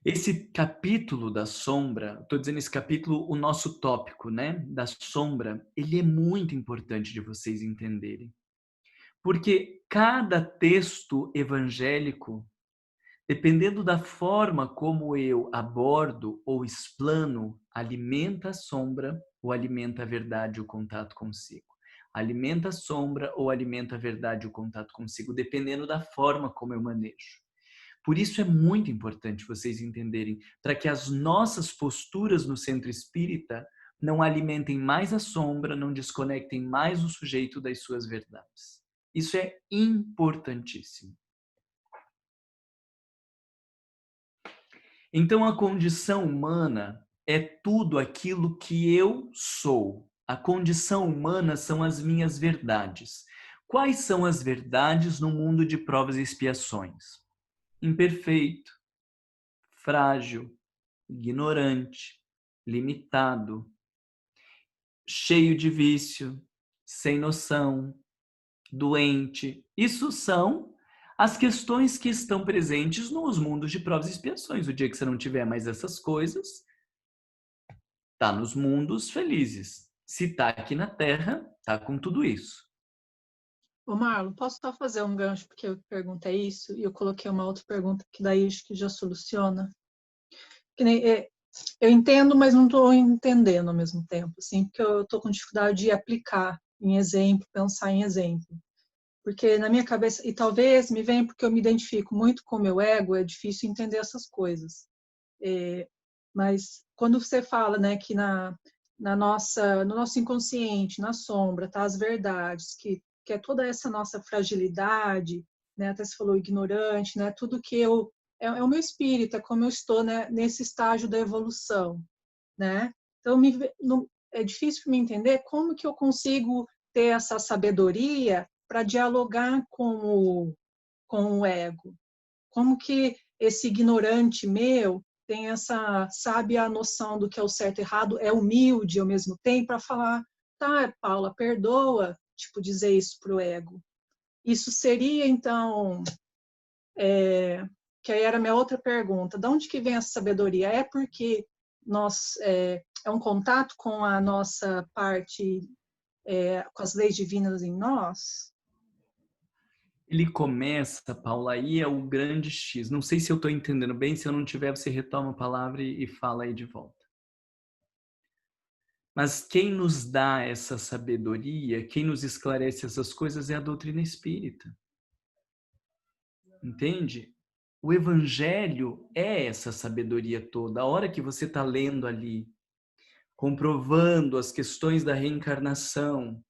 Esse capítulo da sombra, estou dizendo esse capítulo, o nosso tópico, né, da sombra, ele é muito importante de vocês entenderem. Porque cada texto evangélico, dependendo da forma como eu abordo ou explano, alimenta a sombra ou alimenta a verdade o contato consigo. Alimenta a sombra ou alimenta a verdade o contato consigo, dependendo da forma como eu manejo. Por isso é muito importante vocês entenderem, para que as nossas posturas no centro espírita não alimentem mais a sombra, não desconectem mais o sujeito das suas verdades. Isso é importantíssimo. Então a condição humana é tudo aquilo que eu sou. A condição humana são as minhas verdades. Quais são as verdades no mundo de provas e expiações? Imperfeito, frágil, ignorante, limitado, cheio de vício, sem noção, doente. Isso são as questões que estão presentes nos mundos de provas e expiações. O dia que você não tiver mais essas coisas, tá nos mundos felizes. Se tá aqui na Terra, tá com tudo isso. Ô Marlon, posso só fazer um gancho, porque eu perguntei isso e eu coloquei uma outra pergunta que daí acho que já soluciona. Que nem, eu entendo, mas não estou entendendo ao mesmo tempo, assim, porque eu estou com dificuldade de aplicar em exemplo, pensar em exemplo. Porque na minha cabeça, e talvez me venha porque eu me identifico muito com o meu ego, é difícil entender essas coisas. Mas quando você fala, né, que no nosso inconsciente, na sombra, tá as verdades, que é toda essa nossa fragilidade, né, até você falou ignorante, né, tudo que é o meu espírito, é como eu estou, né, nesse estágio da evolução, né? Então é difícil para mim entender como que eu consigo ter essa sabedoria para dialogar com o ego. Como que esse ignorante meu sabe a noção do que é o certo e errado, é humilde ao mesmo tempo para falar, tá, Paula, perdoa, tipo, dizer isso pro ego. Isso seria, então, que aí era a minha outra pergunta, de onde que vem essa sabedoria? É porque é um contato com a nossa parte, com as leis divinas em nós? Ele começa, Paula, aí é o grande X. Não sei se eu estou entendendo bem, se eu não tiver, você retoma a palavra e fala aí de volta. Mas quem nos dá essa sabedoria, quem nos esclarece essas coisas é a doutrina espírita. Entende? O evangelho é essa sabedoria toda. A hora que você está lendo ali, comprovando as questões da reencarnação,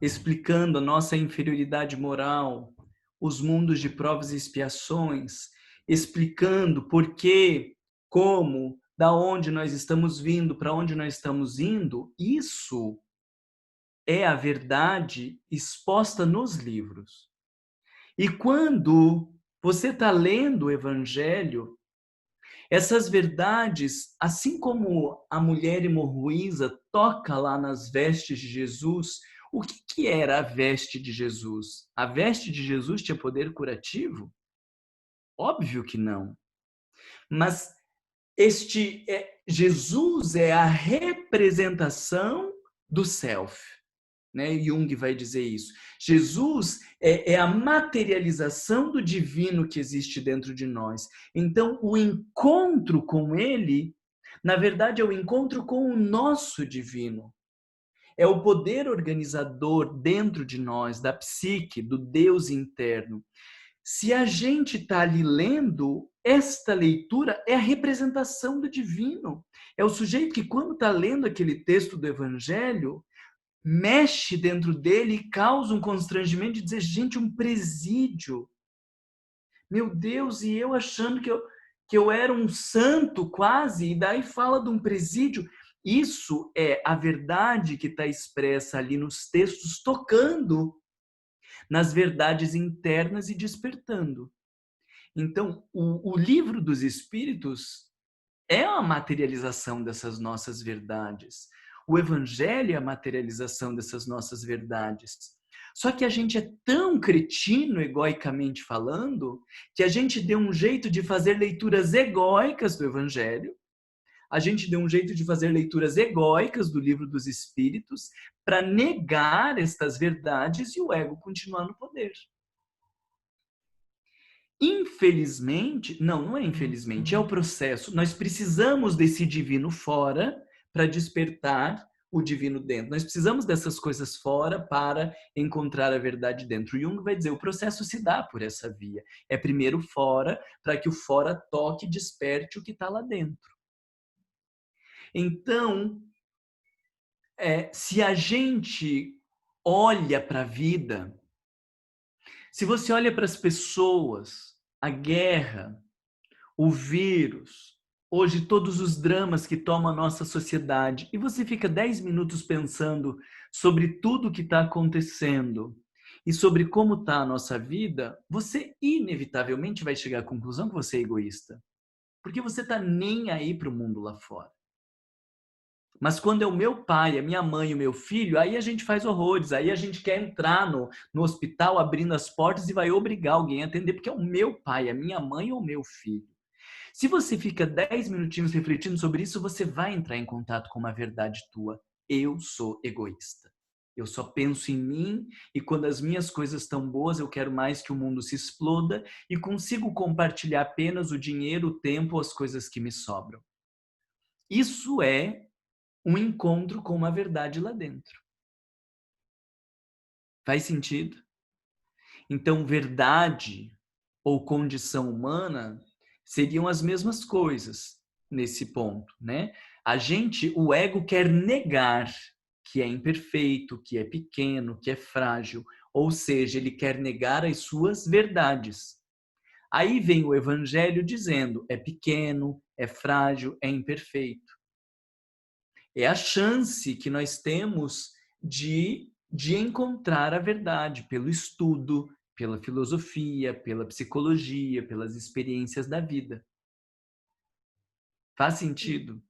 explicando a nossa inferioridade moral, os mundos de provas e expiações, explicando por quê, como, da onde nós estamos vindo, para onde nós estamos indo, isso é a verdade exposta nos livros. E quando você está lendo o Evangelho, essas verdades, assim como a mulher hemorroísa toca lá nas vestes de Jesus, o que era a veste de Jesus? A veste de Jesus tinha poder curativo? Óbvio que não. Mas Jesus é a representação do self. Né? Jung vai dizer isso. Jesus é a materialização do divino que existe dentro de nós. Então, o encontro com ele, na verdade, é o encontro com o nosso divino. É o poder organizador dentro de nós, da psique, do Deus interno. Se a gente está ali lendo, esta leitura é a representação do divino. É o sujeito que, quando está lendo aquele texto do Evangelho, mexe dentro dele e causa um constrangimento de dizer, gente, um presídio. Meu Deus, e eu achando que eu era um santo quase, e daí fala de um presídio. Isso é a verdade que está expressa ali nos textos, tocando nas verdades internas e despertando. Então, o livro dos Espíritos é a materialização dessas nossas verdades. O Evangelho é a materialização dessas nossas verdades. Só que a gente é tão cretino, egoicamente falando, que a gente deu um jeito de fazer leituras egóicas do Evangelho, a gente deu um jeito de fazer leituras egóicas do livro dos Espíritos para negar estas verdades e o ego continuar no poder. Infelizmente, não é infelizmente, é o processo. Nós precisamos desse divino fora para despertar o divino dentro. Nós precisamos dessas coisas fora para encontrar a verdade dentro. Jung vai dizer, o processo se dá por essa via. É primeiro fora, para que o fora toque e desperte o que está lá dentro. Então, se a gente olha para a vida, se você olha para as pessoas, a guerra, o vírus, hoje todos os dramas que tomam a nossa sociedade, e você fica 10 minutos pensando sobre tudo que está acontecendo e sobre como está a nossa vida, você inevitavelmente vai chegar à conclusão que você é egoísta. Porque você está nem aí para o mundo lá fora. Mas quando é o meu pai, a minha mãe e o meu filho, aí a gente faz horrores. Aí a gente quer entrar no hospital abrindo as portas e vai obrigar alguém a atender, porque é o meu pai, a minha mãe ou o meu filho. Se você fica 10 minutinhos refletindo sobre isso, você vai entrar em contato com uma verdade tua. Eu sou egoísta. Eu só penso em mim e quando as minhas coisas estão boas, eu quero mais que o mundo se exploda e consigo compartilhar apenas o dinheiro, o tempo, as coisas que me sobram. Isso é um encontro com uma verdade lá dentro. Faz sentido? Então, verdade ou condição humana seriam as mesmas coisas nesse ponto, né? O ego quer negar que é imperfeito, que é pequeno, que é frágil, ou seja, ele quer negar as suas verdades. Aí vem o Evangelho dizendo, é pequeno, é frágil, é imperfeito. É a chance que nós temos de encontrar a verdade pelo estudo, pela filosofia, pela psicologia, pelas experiências da vida. Faz sentido?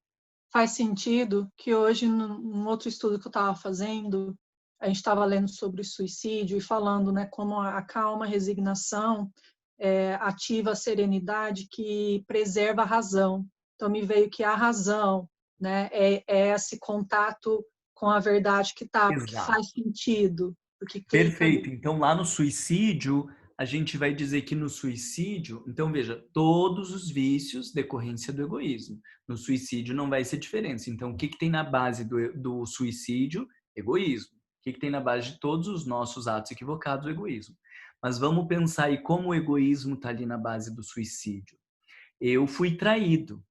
Faz sentido que hoje, num outro estudo que eu estava fazendo, a gente estava lendo sobre suicídio e falando, né, como a calma, a resignação ativa a serenidade que preserva a razão. Então, me veio que a razão, né, é esse contato com a verdade que faz sentido. Porque perfeito. Então, lá no suicídio, a gente vai dizer que no suicídio... Então, veja, todos os vícios, decorrência do egoísmo. No suicídio não vai ser diferença. Então, o que tem na base do suicídio? Egoísmo. O que tem na base de todos os nossos atos equivocados? O egoísmo. Mas vamos pensar aí como o egoísmo está ali na base do suicídio. Eu fui traído.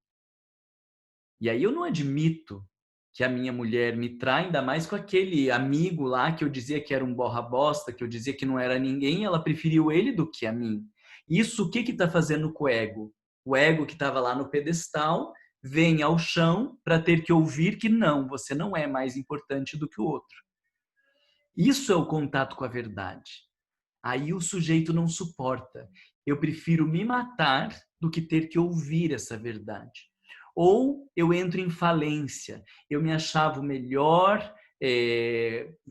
E aí eu não admito que a minha mulher me trai, ainda mais com aquele amigo lá que eu dizia que era um borra-bosta, que eu dizia que não era ninguém, ela preferiu ele do que a mim. Isso o que está fazendo com o ego? O ego que estava lá no pedestal vem ao chão para ter que ouvir que não, você não é mais importante do que o outro. Isso é o contato com a verdade. Aí o sujeito não suporta. Eu prefiro me matar do que ter que ouvir essa verdade. Ou eu entro em falência. Eu me achava o melhor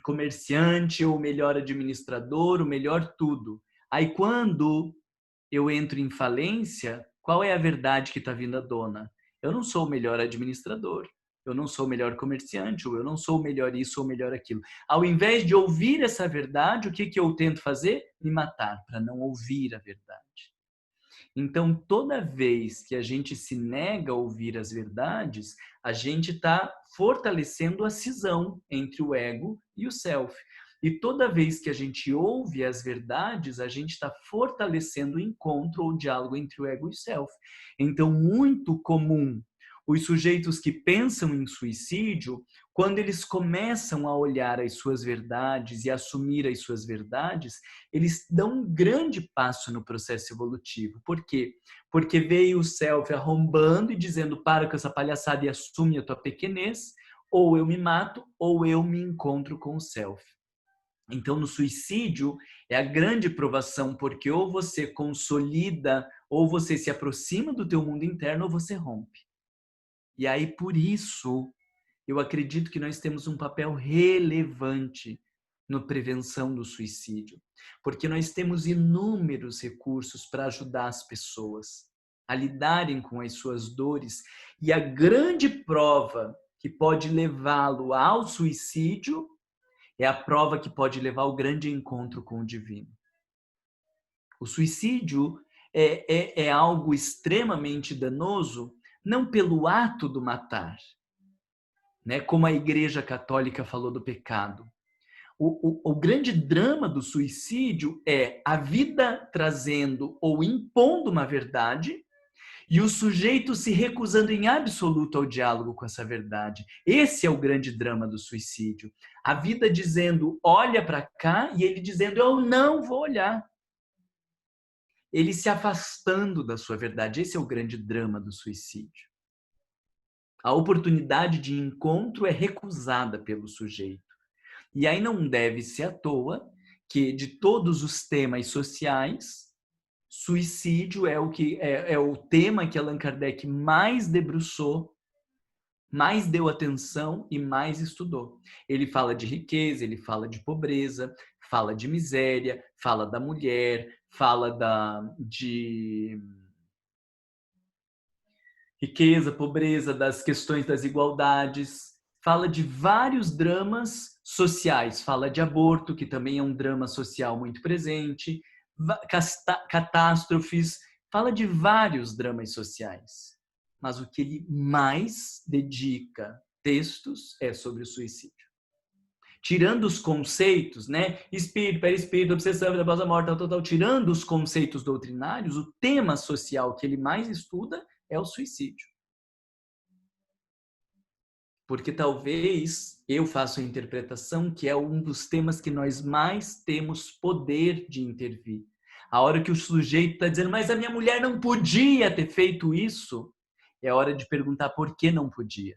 comerciante, ou o melhor administrador, o melhor tudo. Aí quando eu entro em falência, qual é a verdade que está vindo à tona? Eu não sou o melhor administrador. Eu não sou o melhor comerciante, ou eu não sou o melhor isso ou o melhor aquilo. Ao invés de ouvir essa verdade, o que eu tento fazer? Me matar, para não ouvir a verdade. Então, toda vez que a gente se nega a ouvir as verdades, a gente está fortalecendo a cisão entre o ego e o self. E toda vez que a gente ouve as verdades, a gente está fortalecendo o encontro ou o diálogo entre o ego e o self. Então, muito comum os sujeitos que pensam em suicídio, quando eles começam a olhar as suas verdades e assumir as suas verdades, eles dão um grande passo no processo evolutivo. Por quê? Porque veio o self arrombando e dizendo, para com essa palhaçada e assume a tua pequenez, ou eu me mato, ou eu me encontro com o self. Então, no suicídio, é a grande provação, porque ou você consolida, ou você se aproxima do teu mundo interno, ou você rompe. E aí, por isso, eu acredito que nós temos um papel relevante na prevenção do suicídio, porque nós temos inúmeros recursos para ajudar as pessoas a lidarem com as suas dores, e a grande prova que pode levá-lo ao suicídio é a prova que pode levar ao grande encontro com o divino. O suicídio é algo extremamente danoso, não pelo ato do matar, né? Como a Igreja Católica falou do pecado. O grande drama do suicídio é a vida trazendo ou impondo uma verdade e o sujeito se recusando em absoluto ao diálogo com essa verdade. Esse é o grande drama do suicídio. A vida dizendo, olha para cá, e ele dizendo, eu não vou olhar. Ele se afastando da sua verdade. Esse é o grande drama do suicídio. A oportunidade de encontro é recusada pelo sujeito. E aí não deve ser à toa que, de todos os temas sociais, suicídio é o tema que Allan Kardec mais debruçou, mais deu atenção e mais estudou. Ele fala de riqueza, ele fala de pobreza, fala de miséria, fala da mulher, fala de riqueza, pobreza, das questões das igualdades, fala de vários dramas sociais, fala de aborto, que também é um drama social muito presente, catástrofes, fala de vários dramas sociais. Mas o que ele mais dedica textos é sobre o suicídio. Tirando os conceitos, né? Espírito, perispírito, obsessão, vida após a morte, tal, tirando os conceitos doutrinários, o tema social que ele mais estuda é o suicídio. Porque talvez eu faça a interpretação que é um dos temas que nós mais temos poder de intervir. A hora que o sujeito está dizendo, mas a minha mulher não podia ter feito isso, é hora de perguntar por que não podia.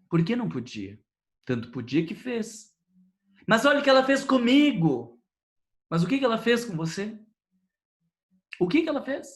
Por que não podia? Tanto podia que fez. Mas olha o que ela fez comigo. Mas o que ela fez com você? O que ela fez?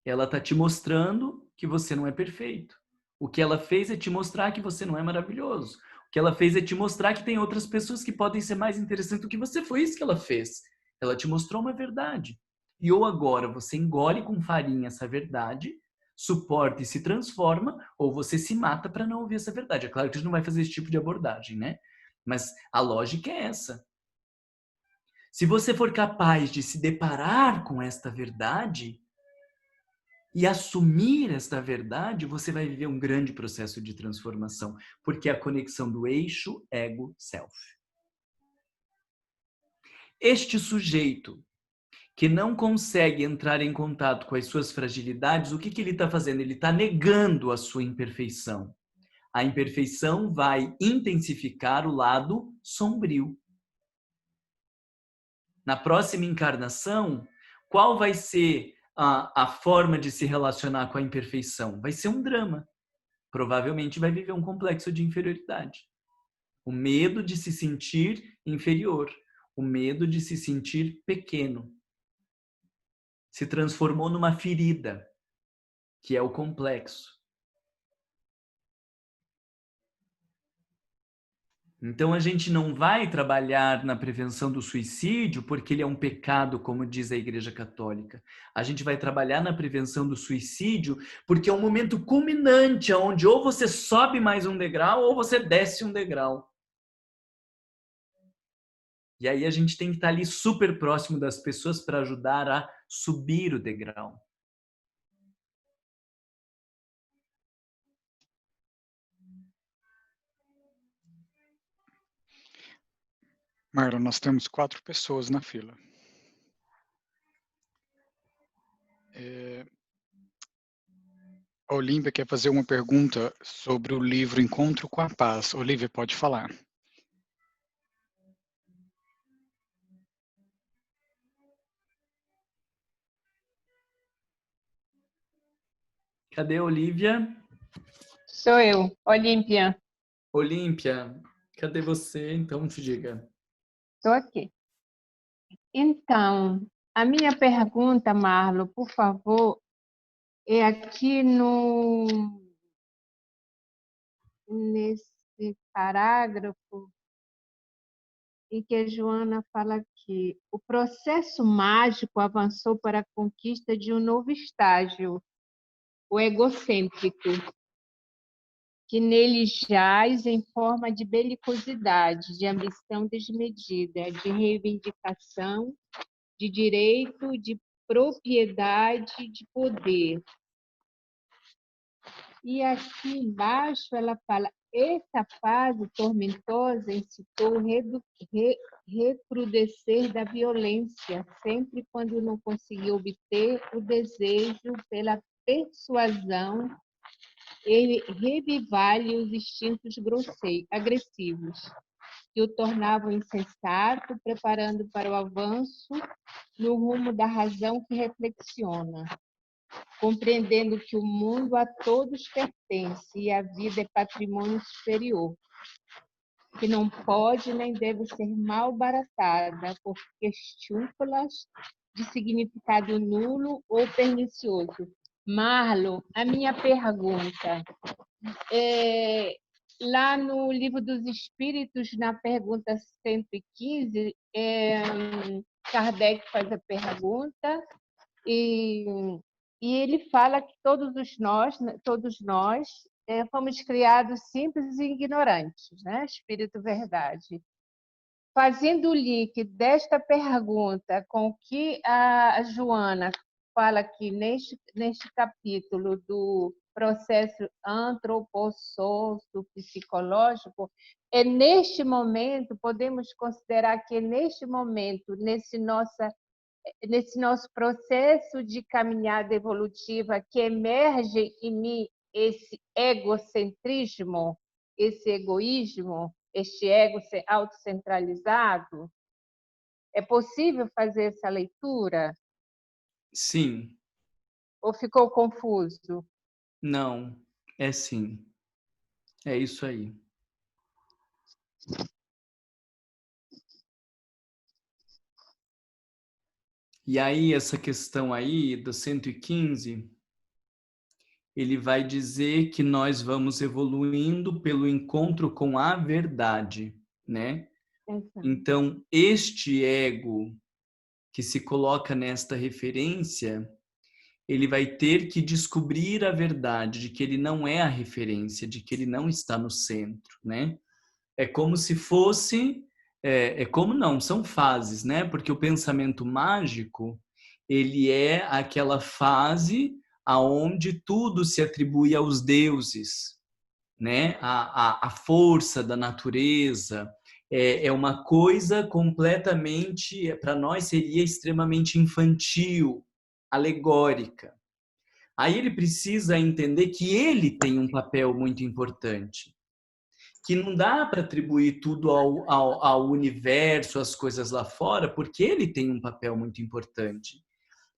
Ela está te mostrando que você não é perfeito. O que ela fez é te mostrar que você não é maravilhoso. O que ela fez é te mostrar que tem outras pessoas que podem ser mais interessantes do que você. Foi isso que ela fez. Ela te mostrou uma verdade. E ou agora você engole com farinha essa verdade, suporta e se transforma, ou você se mata para não ouvir essa verdade. É claro que a gente não vai fazer esse tipo de abordagem, né? Mas a lógica é essa. Se você for capaz de se deparar com esta verdade e assumir esta verdade, você vai viver um grande processo de transformação, porque é a conexão do eixo ego-self. Este sujeito que não consegue entrar em contato com as suas fragilidades, o que ele está fazendo? Ele está negando a sua imperfeição. A imperfeição vai intensificar o lado sombrio. Na próxima encarnação, qual vai ser a forma de se relacionar com a imperfeição? Vai ser um drama. Provavelmente vai viver um complexo de inferioridade. O medo de se sentir inferior. O medo de se sentir pequeno. Se transformou numa ferida, que é o complexo. Então a gente não vai trabalhar na prevenção do suicídio porque ele é um pecado, como diz a Igreja Católica. A gente vai trabalhar na prevenção do suicídio porque é um momento culminante, onde ou você sobe mais um degrau ou você desce um degrau. E aí a gente tem que estar ali super próximo das pessoas para ajudar a subir o degrau. Marlon, nós temos 4 pessoas na fila. A Olívia quer fazer uma pergunta sobre o livro Encontro com a Paz. Olívia, pode falar. Cadê a Olívia? Sou eu, Olímpia. Olímpia, cadê você? Então, te diga. Estou aqui. Então, a minha pergunta, Marlo, por favor, é aqui nesse parágrafo em que a Joana fala que o processo mágico avançou para a conquista de um novo estágio, o egocêntrico, que nele jaz em forma de belicosidade, de ambição desmedida, de reivindicação, de direito, de propriedade, de poder. E aqui embaixo ela fala, essa fase tormentosa incitou o recrudescer da violência, sempre quando não conseguiu obter o desejo pela persuasão e revivar-lhe os instintos agressivos, que o tornavam insensato, preparando para o avanço no rumo da razão que reflexiona, compreendendo que o mundo a todos pertence e a vida é patrimônio superior, que não pode nem deve ser malbaratada por questúnculas de significado nulo ou pernicioso. Marlo, a minha pergunta lá no Livro dos Espíritos, na pergunta 115, Kardec faz a pergunta e ele fala que todos nós fomos criados simples e ignorantes, né? Espírito Verdade. Fazendo o link desta pergunta com o que a Joana fala aqui neste capítulo do processo antropossócio-psicológico, neste momento, podemos considerar que neste momento, nesse nosso processo de caminhada evolutiva, que emerge em mim esse egocentrismo, esse egoísmo, este ego autocentralizado? É possível fazer essa leitura? Sim. Ou ficou confuso? Não, é sim. É isso aí. E aí, essa questão aí do 115, ele vai dizer que nós vamos evoluindo pelo encontro com a verdade, né? Então, este ego que se coloca nesta referência, ele vai ter que descobrir a verdade de que ele não é a referência, de que ele não está no centro, né? É como se fosse, como não, são fases, né? Porque o pensamento mágico, ele é aquela fase aonde tudo se atribui aos deuses, né? A força da natureza, é uma coisa completamente, para nós seria extremamente infantil, alegórica. Aí ele precisa entender que ele tem um papel muito importante, que não dá para atribuir tudo ao universo, às coisas lá fora, porque ele tem um papel muito importante.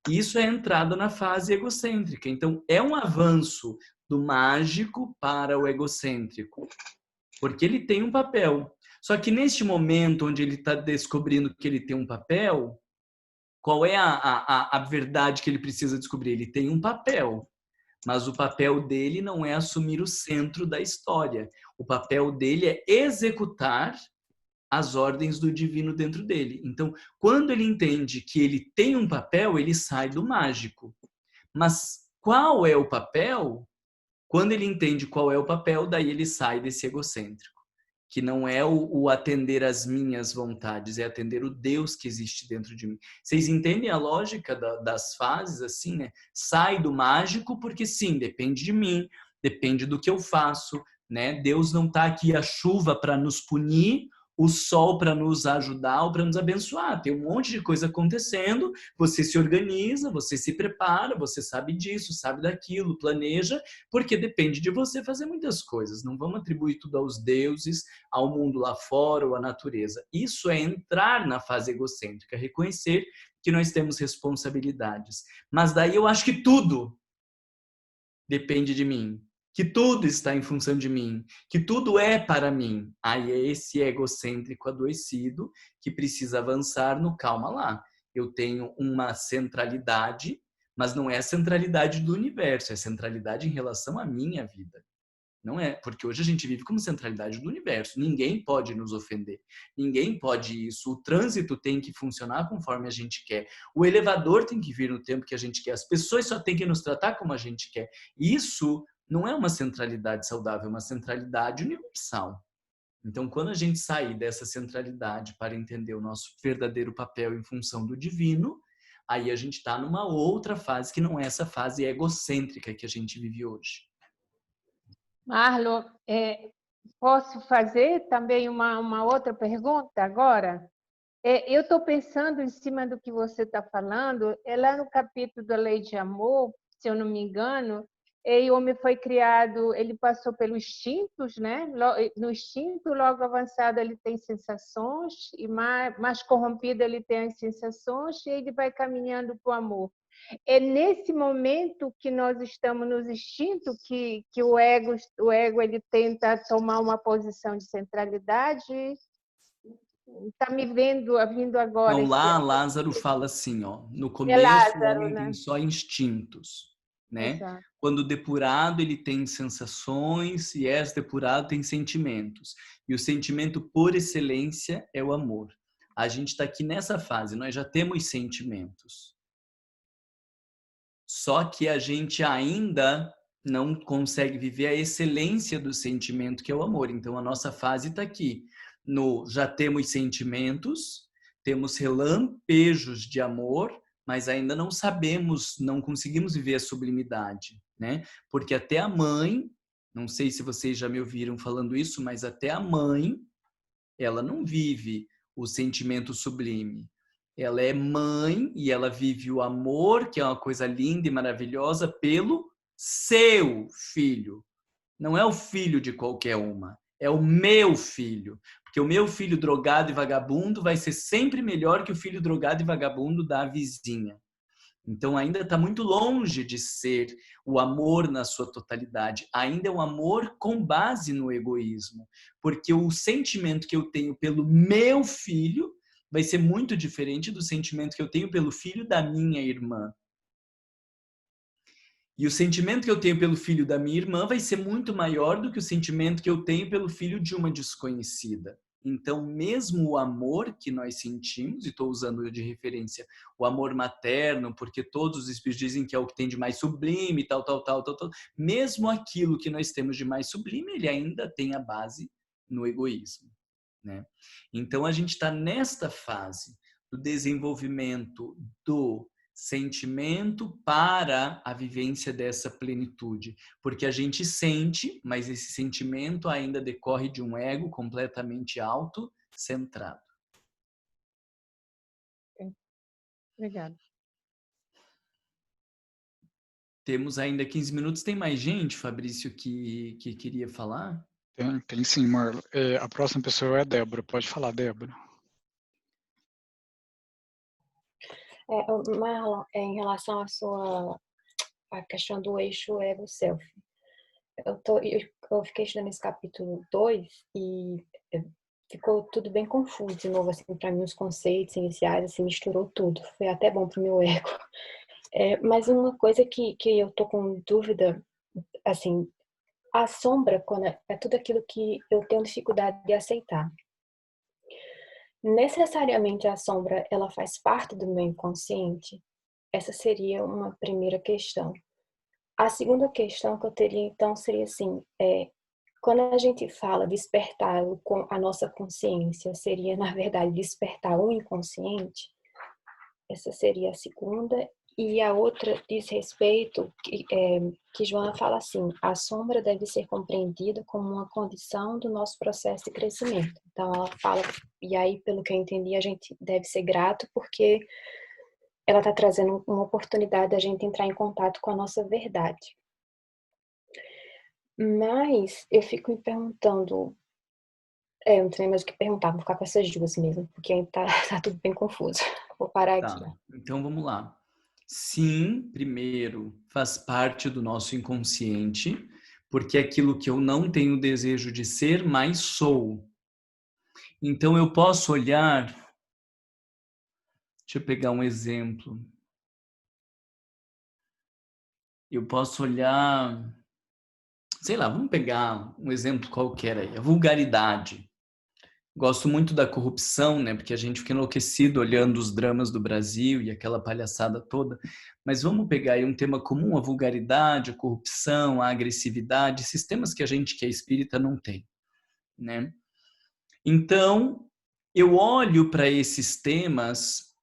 E isso é entrada na fase egocêntrica. Então, é um avanço do mágico para o egocêntrico, porque ele tem um papel. Só que neste momento onde ele está descobrindo que ele tem um papel, qual é a verdade que ele precisa descobrir? Ele tem um papel, mas o papel dele não é assumir o centro da história. O papel dele é executar as ordens do divino dentro dele. Então, quando ele entende que ele tem um papel, ele sai do mágico. Mas qual é o papel? Quando ele entende qual é o papel, daí ele sai desse egocêntrico, que não é o atender às minhas vontades, é atender o Deus que existe dentro de mim. Vocês entendem a lógica das fases, assim, né? Sai do mágico porque, sim, depende de mim, depende do que eu faço, né? Deus não está aqui a chuva para nos punir o sol para nos ajudar ou para nos abençoar. Tem um monte de coisa acontecendo, você se organiza, você se prepara, você sabe disso, sabe daquilo, planeja, porque depende de você fazer muitas coisas. Não vamos atribuir tudo aos deuses, ao mundo lá fora ou à natureza. Isso é entrar na fase egocêntrica, reconhecer que nós temos responsabilidades. Mas daí eu acho que tudo depende de mim, que tudo está em função de mim, que tudo é para mim. Aí é esse egocêntrico adoecido que precisa avançar no calma lá. Eu tenho uma centralidade, mas não é a centralidade do universo, é a centralidade em relação à minha vida. Não é, porque hoje a gente vive como centralidade do universo. Ninguém pode nos ofender. Ninguém pode isso. O trânsito tem que funcionar conforme a gente quer. O elevador tem que vir no tempo que a gente quer. As pessoas só têm que nos tratar como a gente quer. Isso não é uma centralidade saudável, é uma centralidade universal. Então, quando a gente sair dessa centralidade para entender o nosso verdadeiro papel em função do divino, aí a gente está numa outra fase que não é essa fase egocêntrica que a gente vive hoje. Marlon, posso fazer também uma outra pergunta agora? Eu estou pensando em cima do que você está falando, lá no capítulo da Lei de Amor, se eu não me engano, o homem foi criado, ele passou pelos instintos, né? No instinto, logo avançado, ele tem sensações, e mais corrompido ele tem as sensações, e ele vai caminhando para o amor. É nesse momento que nós estamos nos instintos que o ego ele tenta tomar uma posição de centralidade. Está me vindo agora. Então, lá Lázaro fala assim, ó, no começo Lázaro, o homem né? tem só instintos, né? Exato. Quando depurado, ele tem sensações, e depurado tem sentimentos. E o sentimento por excelência é o amor. A gente está aqui nessa fase, nós já temos sentimentos. Só que a gente ainda não consegue viver a excelência do sentimento, que é o amor. Então, a nossa fase está aqui. Já temos sentimentos, temos relampejos de amor, mas ainda não sabemos, não conseguimos viver a sublimidade, né? Porque até a mãe, não sei se vocês já me ouviram falando isso, mas até a mãe, ela não vive o sentimento sublime. Ela é mãe e ela vive o amor, que é uma coisa linda e maravilhosa, pelo seu filho. Não é o filho de qualquer uma, é o meu filho. Porque o meu filho drogado e vagabundo vai ser sempre melhor que o filho drogado e vagabundo da vizinha. Então ainda está muito longe de ser o amor na sua totalidade. Ainda é um amor com base no egoísmo. Porque o sentimento que eu tenho pelo meu filho vai ser muito diferente do sentimento que eu tenho pelo filho da minha irmã. E o sentimento que eu tenho pelo filho da minha irmã vai ser muito maior do que o sentimento que eu tenho pelo filho de uma desconhecida. Então, mesmo o amor que nós sentimos, e estou usando de referência o amor materno, porque todos os espíritos dizem que é o que tem de mais sublime, tal, mesmo aquilo que nós temos de mais sublime, ele ainda tem a base no egoísmo, né? Então, a gente está nesta fase do desenvolvimento do sentimento para a vivência dessa plenitude, porque a gente sente, mas esse sentimento ainda decorre de um ego completamente autocentrado. Obrigada. Temos ainda 15 minutos. Tem mais gente, Fabrício, que queria falar? Tem sim, Marlon. A próxima pessoa é a Débora. Pode falar, Débora. Marlon, em relação à questão do eixo ego-self, eu fiquei estudando esse capítulo 2 e ficou tudo bem confuso de novo, assim, para mim os conceitos iniciais, assim, misturou tudo. Foi até bom para o meu ego. Mas uma coisa que eu tô com dúvida, assim, a sombra, quando é tudo aquilo que eu tenho dificuldade de aceitar. Necessariamente a sombra, ela faz parte do meu inconsciente? Essa seria uma primeira questão. A segunda questão que eu teria, então, seria assim, quando a gente fala despertar com a nossa consciência, seria, na verdade, despertar o inconsciente? Essa seria a segunda. E a outra diz respeito, que Joana fala assim, a sombra deve ser compreendida como uma condição do nosso processo de crescimento. Então ela fala, e aí pelo que eu entendi, a gente deve ser grato porque ela está trazendo uma oportunidade da gente entrar em contato com a nossa verdade. Mas eu fico me perguntando, eu não tenho mais o que perguntar, vou ficar com essas duas mesmo, porque ainda tá tudo bem confuso. Vou parar aqui. Então vamos lá. Sim, primeiro, faz parte do nosso inconsciente, porque é aquilo que eu não tenho desejo de ser, mas sou. Então eu posso olhar, deixa eu pegar um exemplo. Eu posso olhar, sei lá, vamos pegar um exemplo qualquer aí, a vulgaridade. Gosto muito da corrupção, né? Porque a gente fica enlouquecido olhando os dramas do Brasil e aquela palhaçada toda. Mas vamos pegar aí um tema comum, a vulgaridade, a corrupção, a agressividade, esses temas que a gente que é espírita não tem, né? Então, eu olho para esses temas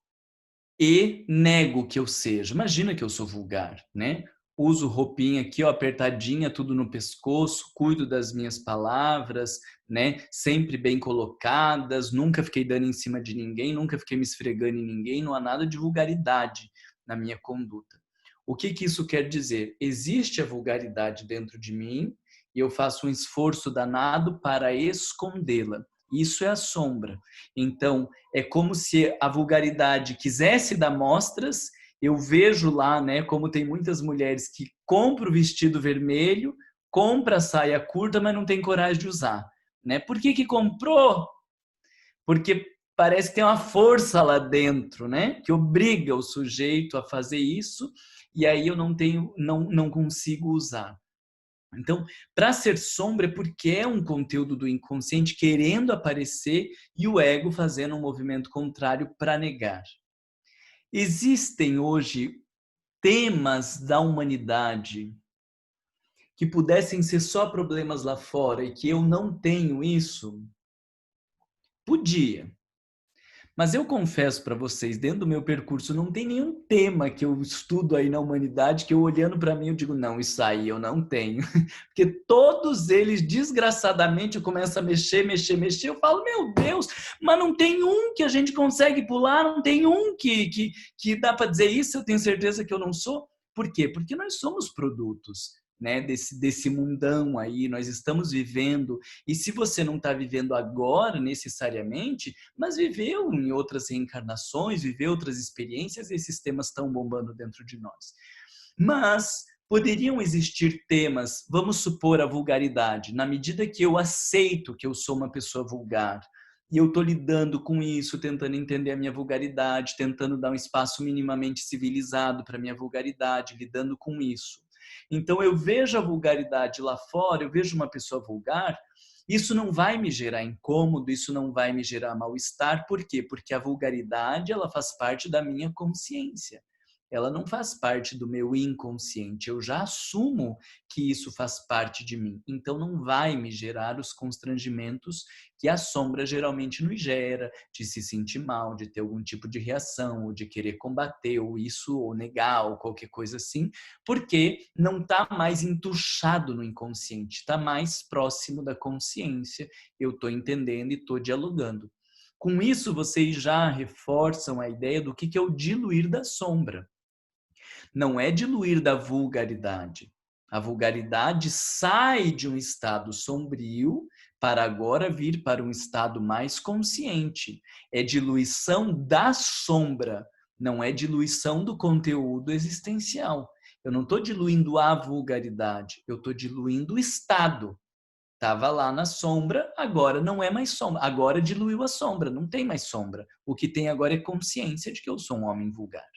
e nego que eu seja. Imagina que eu sou vulgar, né? Uso roupinha aqui, ó, apertadinha, tudo no pescoço, cuido das minhas palavras, né? Sempre bem colocadas, nunca fiquei dando em cima de ninguém, nunca fiquei me esfregando em ninguém, não há nada de vulgaridade na minha conduta. O que isso quer dizer? Existe a vulgaridade dentro de mim e eu faço um esforço danado para escondê-la. Isso é a sombra. Então, é como se a vulgaridade quisesse dar mostras. Eu vejo lá, né, como tem muitas mulheres que compram o vestido vermelho, compra a saia curta, mas não tem coragem de usar, né? Por que comprou? Porque parece que tem uma força lá dentro, né, que obriga o sujeito a fazer isso, e aí eu não consigo usar. Então, para ser sombra é porque é um conteúdo do inconsciente querendo aparecer e o ego fazendo um movimento contrário para negar. Existem hoje temas da humanidade que pudessem ser só problemas lá fora e que eu não tenho isso? Podia. Mas eu confesso para vocês, dentro do meu percurso, não tem nenhum tema que eu estudo aí na humanidade que eu olhando para mim eu digo, não, isso aí eu não tenho. Porque todos eles, desgraçadamente, eu começo a mexer, eu falo, meu Deus, mas não tem um que a gente consegue pular, não tem um que dá para dizer isso, eu tenho certeza que eu não sou. Por quê? Porque nós somos produtos, né, desse mundão aí, nós estamos vivendo, e se você não está vivendo agora necessariamente, mas viveu em outras reencarnações, viveu outras experiências, e esses temas estão bombando dentro de nós. Mas poderiam existir temas, vamos supor a vulgaridade, na medida que eu aceito que eu sou uma pessoa vulgar, e eu estou lidando com isso, tentando entender a minha vulgaridade, tentando dar um espaço minimamente civilizado para a minha vulgaridade, lidando com isso. Então eu vejo a vulgaridade lá fora, eu vejo uma pessoa vulgar, isso não vai me gerar incômodo, isso não vai me gerar mal-estar. Por quê? Porque a vulgaridade ela faz parte da minha consciência. Ela não faz parte do meu inconsciente. Eu já assumo que isso faz parte de mim. Então não vai me gerar os constrangimentos que a sombra geralmente nos gera, de se sentir mal, de ter algum tipo de reação, ou de querer combater, ou isso, ou negar, ou qualquer coisa assim, porque não está mais entuchado no inconsciente, está mais próximo da consciência. Eu estou entendendo e estou dialogando. Com isso, vocês já reforçam a ideia do que é o diluir da sombra. Não é diluir da vulgaridade. A vulgaridade sai de um estado sombrio para agora vir para um estado mais consciente. É diluição da sombra, não é diluição do conteúdo existencial. Eu não estou diluindo a vulgaridade, eu estou diluindo o estado. Estava lá na sombra, agora não é mais sombra. Agora diluiu a sombra, não tem mais sombra. O que tem agora é consciência de que eu sou um homem vulgar.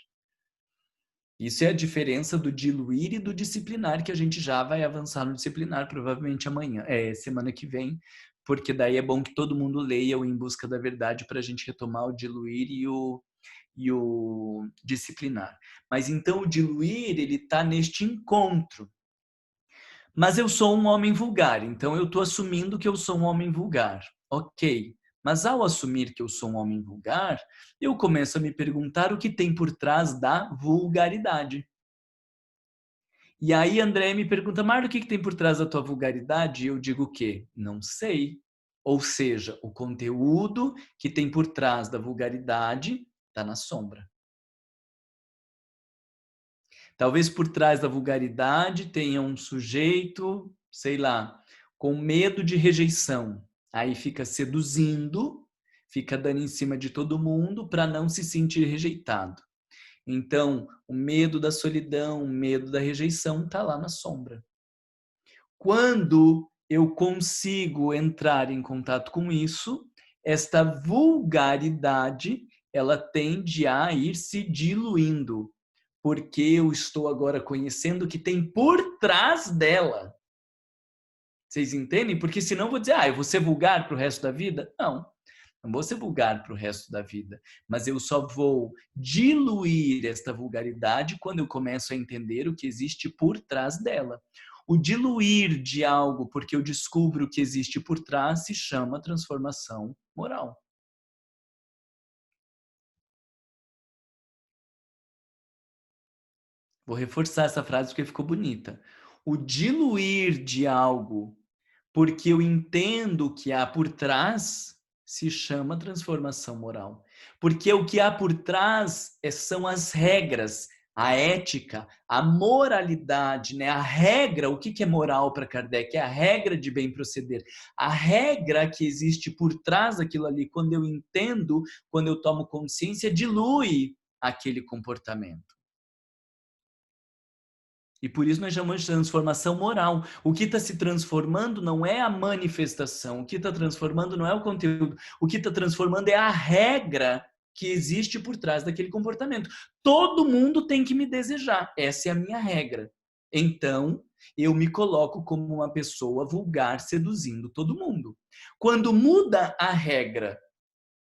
Isso é a diferença do diluir e do disciplinar, que a gente já vai avançar no disciplinar, provavelmente amanhã, semana que vem, porque daí é bom que todo mundo leia o Em Busca da Verdade para a gente retomar o diluir e o disciplinar. Mas então o diluir, ele está neste encontro. Mas eu sou um homem vulgar, então eu estou assumindo que eu sou um homem vulgar. Ok, Mas ao assumir que eu sou um homem vulgar, eu começo a me perguntar o que tem por trás da vulgaridade. E aí André me pergunta, Marlon, o que tem por trás da tua vulgaridade? E eu digo o quê? Não sei. Ou seja, o conteúdo que tem por trás da vulgaridade está na sombra. Talvez por trás da vulgaridade tenha um sujeito, sei lá, com medo de rejeição. Aí fica seduzindo, fica dando em cima de todo mundo para não se sentir rejeitado. Então, o medo da solidão, o medo da rejeição está lá na sombra. Quando eu consigo entrar em contato com isso, esta vulgaridade, ela tende a ir se diluindo, porque eu estou agora conhecendo o que tem por trás dela. Vocês entendem? Porque senão eu vou dizer, eu vou ser vulgar para o resto da vida? Não vou ser vulgar para o resto da vida, mas eu só vou diluir esta vulgaridade quando eu começo a entender o que existe por trás dela. O diluir de algo porque eu descubro o que existe por trás se chama transformação moral. Vou reforçar essa frase porque ficou bonita. O diluir de algo porque eu entendo o que há por trás se chama transformação moral. Porque o que há por trás são as regras, a ética, a moralidade, né? A regra, o que é moral para Kardec? É a regra de bem proceder. A regra que existe por trás daquilo ali, quando eu entendo, quando eu tomo consciência, dilui aquele comportamento. E por isso nós chamamos de transformação moral. O que está se transformando não é a manifestação, o que está transformando não é o conteúdo, o que está transformando é a regra que existe por trás daquele comportamento. Todo mundo tem que me desejar, essa é a minha regra. Então, eu me coloco como uma pessoa vulgar seduzindo todo mundo. Quando muda a regra,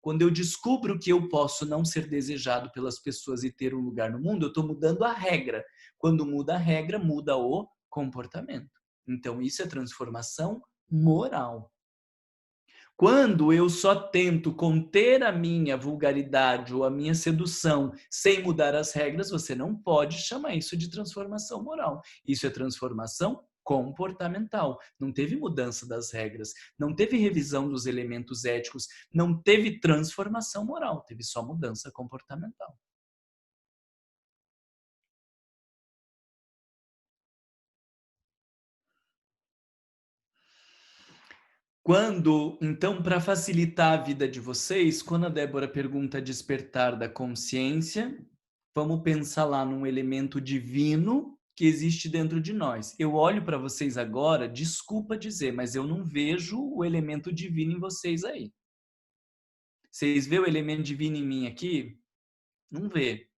quando eu descubro que eu posso não ser desejado pelas pessoas e ter um lugar no mundo, eu estou mudando a regra. Quando muda a regra, muda o comportamento. Então, isso é transformação moral. Quando eu só tento conter a minha vulgaridade ou a minha sedução sem mudar as regras, você não pode chamar isso de transformação moral. Isso é transformação comportamental. Não teve mudança das regras, não teve revisão dos elementos éticos, não teve transformação moral, teve só mudança comportamental. Então, para facilitar a vida de vocês, quando a Débora pergunta despertar da consciência, vamos pensar lá num elemento divino que existe dentro de nós. Eu olho para vocês agora, desculpa dizer, mas eu não vejo o elemento divino em vocês aí. Vocês vê o elemento divino em mim aqui? Não vê.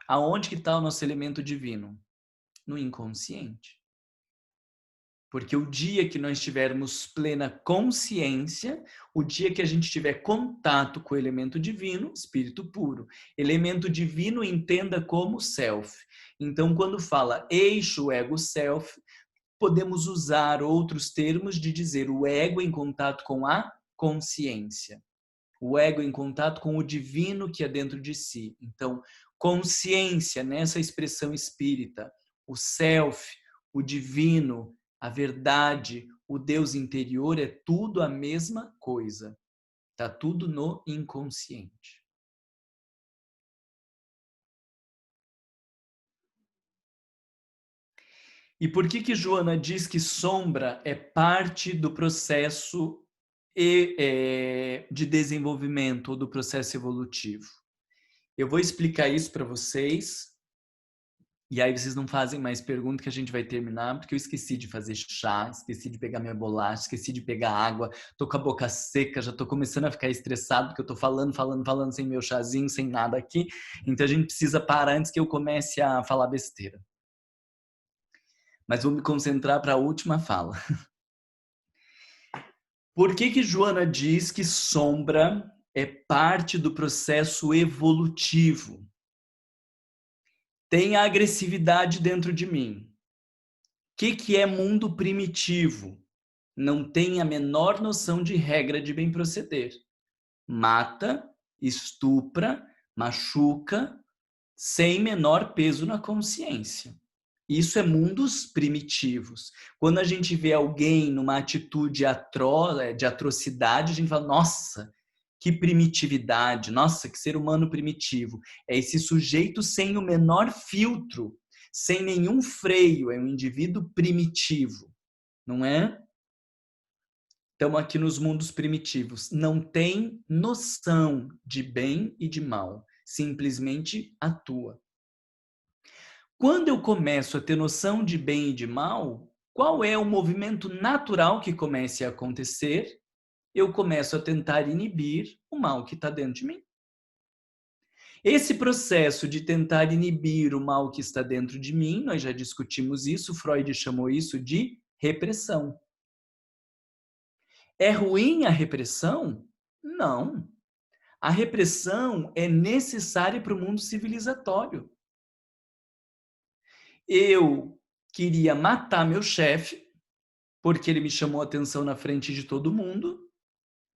Aonde que está o nosso elemento divino? No inconsciente. Porque o dia que nós tivermos plena consciência, o dia que a gente tiver contato com o elemento divino, espírito puro. Elemento divino entenda como self. Então, quando fala eixo, ego, self, podemos usar outros termos de dizer o ego em contato com a consciência. O ego em contato com o divino que é dentro de si. Então, consciência nessa expressão espírita, o self, o divino, a verdade, o Deus interior é tudo a mesma coisa. Está tudo no inconsciente. E por que Joana diz que sombra é parte do processo de desenvolvimento ou do processo evolutivo? Eu vou explicar isso para vocês. E aí vocês não fazem mais pergunta que a gente vai terminar, porque eu esqueci de fazer chá, esqueci de pegar minha bolacha, esqueci de pegar água, tô com a boca seca, já tô começando a ficar estressado, porque eu tô falando sem meu chazinho, sem nada aqui. Então a gente precisa parar antes que eu comece a falar besteira. Mas vou me concentrar para a última fala. Por que Joana diz que sombra é parte do processo evolutivo? Tem a agressividade dentro de mim. O que é mundo primitivo? Não tem a menor noção de regra de bem proceder. mata, estupra, machuca, sem menor peso na consciência. Isso é mundos primitivos. Quando a gente vê alguém numa atitude de atrocidade, a gente fala, nossa, que primitividade, nossa, que ser humano primitivo. É esse sujeito sem o menor filtro, sem nenhum freio, é um indivíduo primitivo, não é? Estamos aqui nos mundos primitivos. Não tem noção de bem e de mal, simplesmente atua. Quando eu começo a ter noção de bem e de mal, qual é o movimento natural que comece a acontecer? Eu começo a tentar inibir o mal que está dentro de mim. Esse processo de tentar inibir o mal que está dentro de mim, nós já discutimos isso, Freud chamou isso de repressão. É ruim a repressão? Não. A repressão é necessária para o mundo civilizatório. Eu queria matar meu chefe, porque ele me chamou a atenção na frente de todo mundo,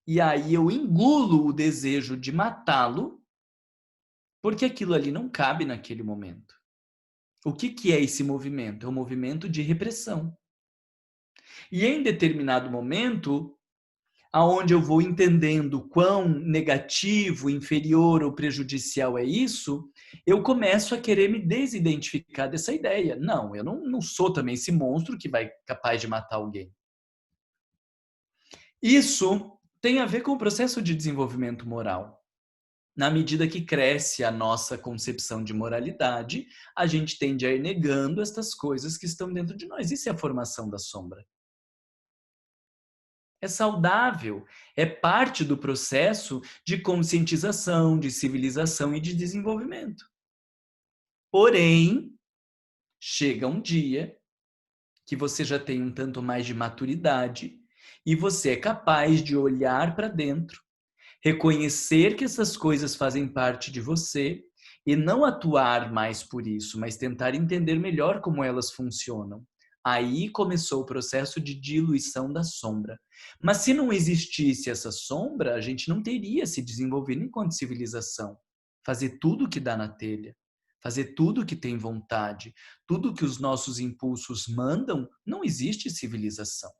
e aí eu engulo o desejo de matá-lo, porque aquilo ali não cabe naquele momento. O que é esse movimento? É um movimento de repressão. E em determinado momento, aonde eu vou entendendo quão negativo, inferior ou prejudicial é isso, eu começo a querer me desidentificar dessa ideia. Não, eu não sou também esse monstro que vai capaz de matar alguém. Isso tem a ver com o processo de desenvolvimento moral. Na medida que cresce a nossa concepção de moralidade, a gente tende a ir negando estas coisas que estão dentro de nós. Isso é a formação da sombra. É saudável, é parte do processo de conscientização, de civilização e de desenvolvimento. Porém, chega um dia que você já tem um tanto mais de maturidade e você é capaz de olhar para dentro, reconhecer que essas coisas fazem parte de você e não atuar mais por isso, mas tentar entender melhor como elas funcionam. Aí começou o processo de diluição da sombra. Mas se não existisse essa sombra, a gente não teria se desenvolvido enquanto civilização. Fazer tudo o que dá na telha, fazer tudo o que tem vontade, tudo que os nossos impulsos mandam, não existe civilização.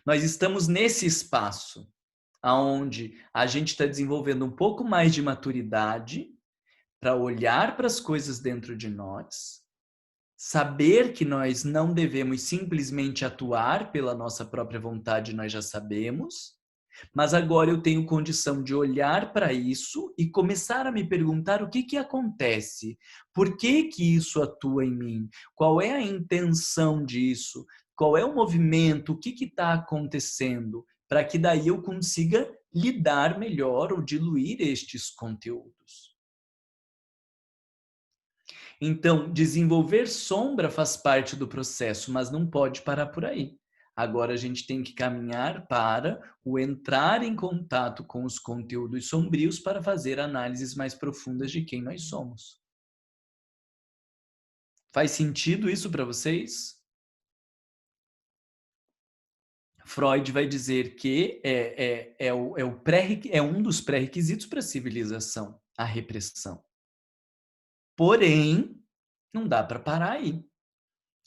Nós estamos nesse espaço onde a gente está desenvolvendo um pouco mais de maturidade para olhar para as coisas dentro de nós, saber que nós não devemos simplesmente atuar pela nossa própria vontade, nós já sabemos, mas agora eu tenho condição de olhar para isso e começar a me perguntar o que acontece, por que isso atua em mim, qual é a intenção disso, qual é o movimento, o que está acontecendo, para que daí eu consiga lidar melhor ou diluir estes conteúdos. Então, desenvolver sombra faz parte do processo, mas não pode parar por aí. Agora a gente tem que caminhar para o entrar em contato com os conteúdos sombrios para fazer análises mais profundas de quem nós somos. Faz sentido isso para vocês? Freud vai dizer que é um dos pré-requisitos para a civilização, a repressão. Porém, não dá para parar aí.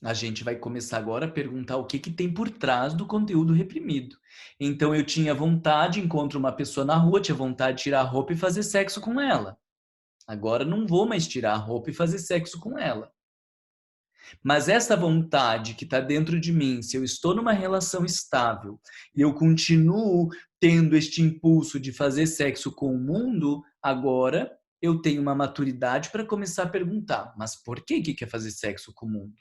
A gente vai começar agora a perguntar o que tem por trás do conteúdo reprimido. Então, eu tinha vontade, encontro uma pessoa na rua, tinha vontade de tirar a roupa e fazer sexo com ela. Agora, não vou mais tirar a roupa e fazer sexo com ela. Mas essa vontade que está dentro de mim, se eu estou numa relação estável e eu continuo tendo este impulso de fazer sexo com o mundo, agora eu tenho uma maturidade para começar a perguntar, mas por que quer fazer sexo com o mundo?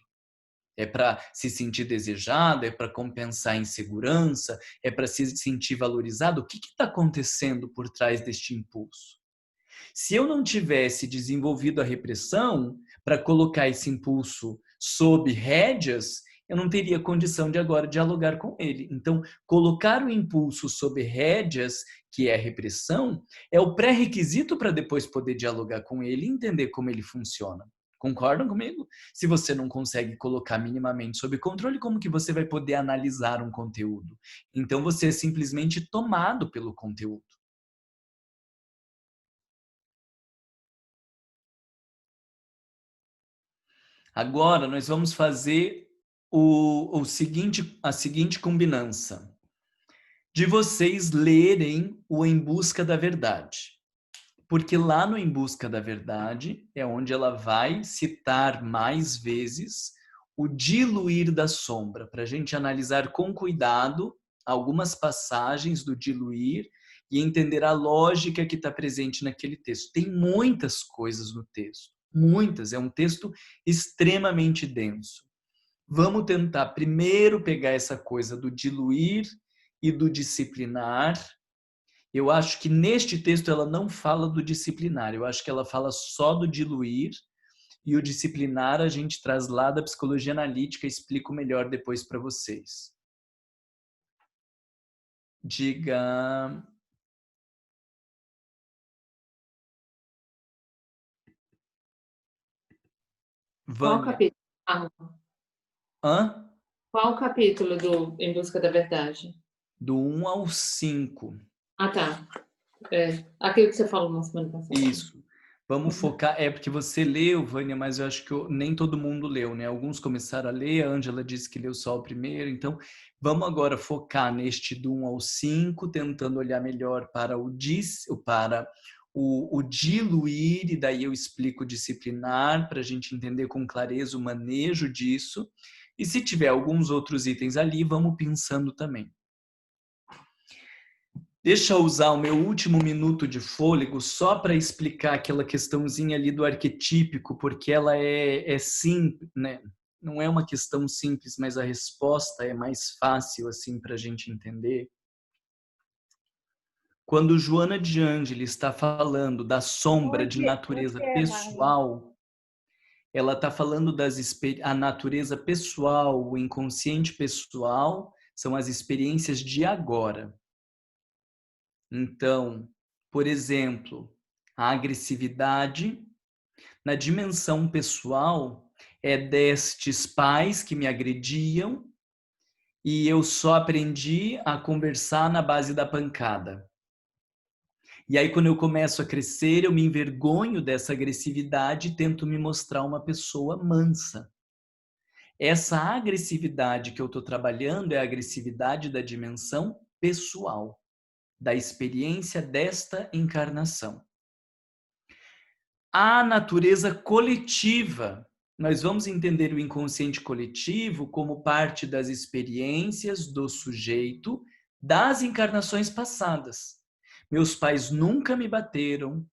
É para se sentir desejado? É para compensar a insegurança? É para se sentir valorizado? O que está acontecendo por trás deste impulso? Se eu não tivesse desenvolvido a repressão para colocar esse impulso sob rédeas, eu não teria condição de agora dialogar com ele. Então, colocar o impulso sob rédeas, que é a repressão, é o pré-requisito para depois poder dialogar com ele e entender como ele funciona. Concordam comigo? Se você não consegue colocar minimamente sob controle, como que você vai poder analisar um conteúdo? Então você é simplesmente tomado pelo conteúdo. Agora nós vamos fazer a seguinte combinança. De vocês lerem o Em Busca da Verdade. Porque lá no Em Busca da Verdade é onde ela vai citar mais vezes o diluir da sombra, para a gente analisar com cuidado algumas passagens do diluir e entender a lógica que está presente naquele texto. Tem muitas coisas no texto, muitas, é um texto extremamente denso. Vamos tentar primeiro pegar essa coisa do diluir e do disciplinar. Eu acho que neste texto ela não fala do disciplinar, eu acho que ela fala só do diluir, e o disciplinar a gente traz lá da psicologia analítica, explico melhor depois para vocês. Diga... Qual capítulo? Hã? Qual o capítulo do Em Busca da Verdade? Do 1 ao 5. Ah, tá. Aquilo que você falou na semana passada. Isso. Vamos focar, porque você leu, Vânia, mas eu acho que nem todo mundo leu, né? Alguns começaram a ler, a Ângela disse que leu só o primeiro, então vamos agora focar neste do 1 ao 5, tentando olhar melhor para o diluir, e daí eu explico o disciplinar, para a gente entender com clareza o manejo disso, e se tiver alguns outros itens ali, vamos pensando também. Deixa eu usar o meu último minuto de fôlego só para explicar aquela questãozinha ali do arquetípico, porque ela é simples, né? Não é uma questão simples, mas a resposta é mais fácil assim para a gente entender. Quando Joana de Ângeles está falando da sombra de natureza pessoal, ela está falando a natureza pessoal, o inconsciente pessoal, são as experiências de agora. Então, por exemplo, a agressividade na dimensão pessoal é destes pais que me agrediam e eu só aprendi a conversar na base da pancada. E aí, quando eu começo a crescer, eu me envergonho dessa agressividade e tento me mostrar uma pessoa mansa. Essa agressividade que eu estou trabalhando é a agressividade da dimensão pessoal, da experiência desta encarnação. A natureza coletiva, nós vamos entender o inconsciente coletivo como parte das experiências do sujeito das encarnações passadas. Meus pais nunca me bateram,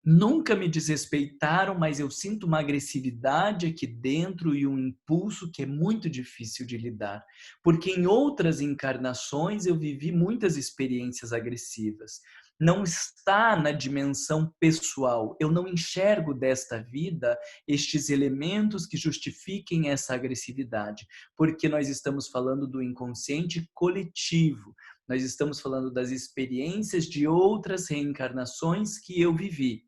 nunca me desrespeitaram, mas eu sinto uma agressividade aqui dentro e um impulso que é muito difícil de lidar. Porque em outras encarnações eu vivi muitas experiências agressivas. Não está na dimensão pessoal. Eu não enxergo desta vida estes elementos que justifiquem essa agressividade. Porque nós estamos falando do inconsciente coletivo. Nós estamos falando das experiências de outras reencarnações que eu vivi.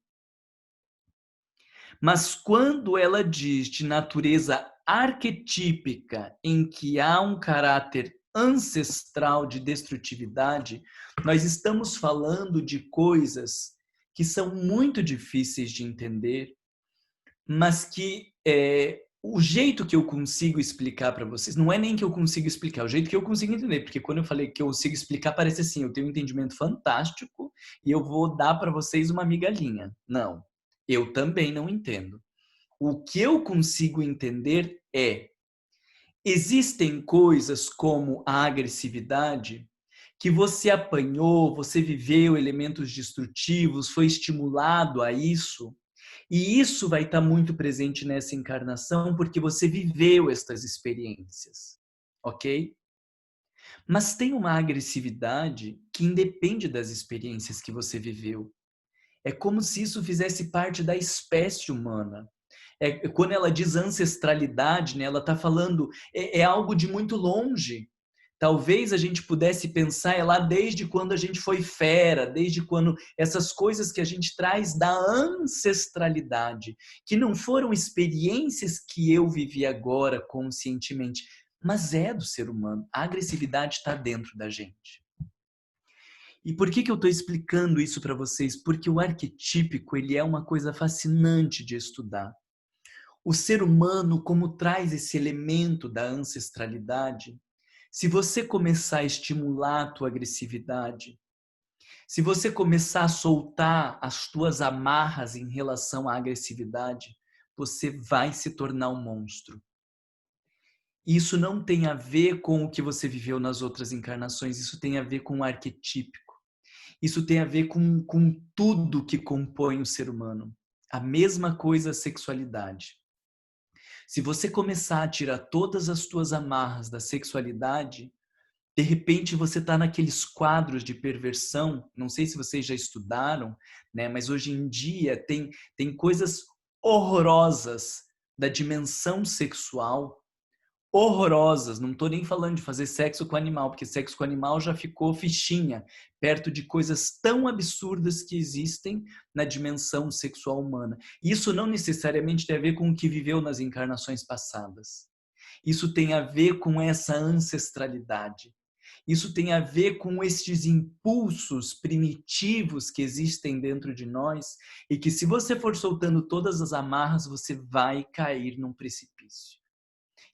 Mas quando ela diz de natureza arquetípica, em que há um caráter ancestral de destrutividade, nós estamos falando de coisas que são muito difíceis de entender, mas que o jeito que eu consigo explicar para vocês, não é nem que eu consigo explicar, é o jeito que eu consigo entender, porque quando eu falei que eu consigo explicar, parece assim, eu tenho um entendimento fantástico e eu vou dar para vocês uma migalhinha. Não. Eu também não entendo. O que eu consigo entender existem coisas como a agressividade que você apanhou, você viveu elementos destrutivos, foi estimulado a isso, e isso vai estar muito presente nessa encarnação porque você viveu estas experiências, ok? Mas tem uma agressividade que independe das experiências que você viveu. É como se isso fizesse parte da espécie humana. Quando ela diz ancestralidade, né, ela está falando, é algo de muito longe. Talvez a gente pudesse pensar lá desde quando a gente foi fera, desde quando essas coisas que a gente traz da ancestralidade, que não foram experiências que eu vivi agora conscientemente, mas é do ser humano. A agressividade está dentro da gente. E por que eu estou explicando isso para vocês? Porque o arquetípico, ele é uma coisa fascinante de estudar. O ser humano, como traz esse elemento da ancestralidade, se você começar a estimular a tua agressividade, se você começar a soltar as tuas amarras em relação à agressividade, você vai se tornar um monstro. Isso não tem a ver com o que você viveu nas outras encarnações, isso tem a ver com o arquetípico. Isso tem a ver com tudo que compõe o ser humano. A mesma coisa a sexualidade. Se você começar a tirar todas as tuas amarras da sexualidade, de repente você está naqueles quadros de perversão, não sei se vocês já estudaram, né? Mas hoje em dia tem coisas horrorosas da dimensão sexual, horrorosas. Não estou nem falando de fazer sexo com animal, porque sexo com animal já ficou fichinha, perto de coisas tão absurdas que existem na dimensão sexual humana. Isso não necessariamente tem a ver com o que viveu nas encarnações passadas. Isso tem a ver com essa ancestralidade. Isso tem a ver com estes impulsos primitivos que existem dentro de nós e que, se você for soltando todas as amarras, você vai cair num precipício.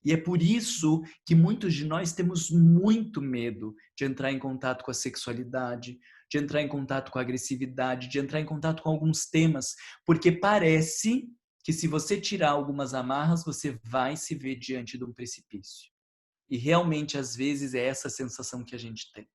E é por isso que muitos de nós temos muito medo de entrar em contato com a sexualidade, de entrar em contato com a agressividade, de entrar em contato com alguns temas, porque parece que se você tirar algumas amarras, você vai se ver diante de um precipício. E realmente, às vezes, é essa sensação que a gente tem.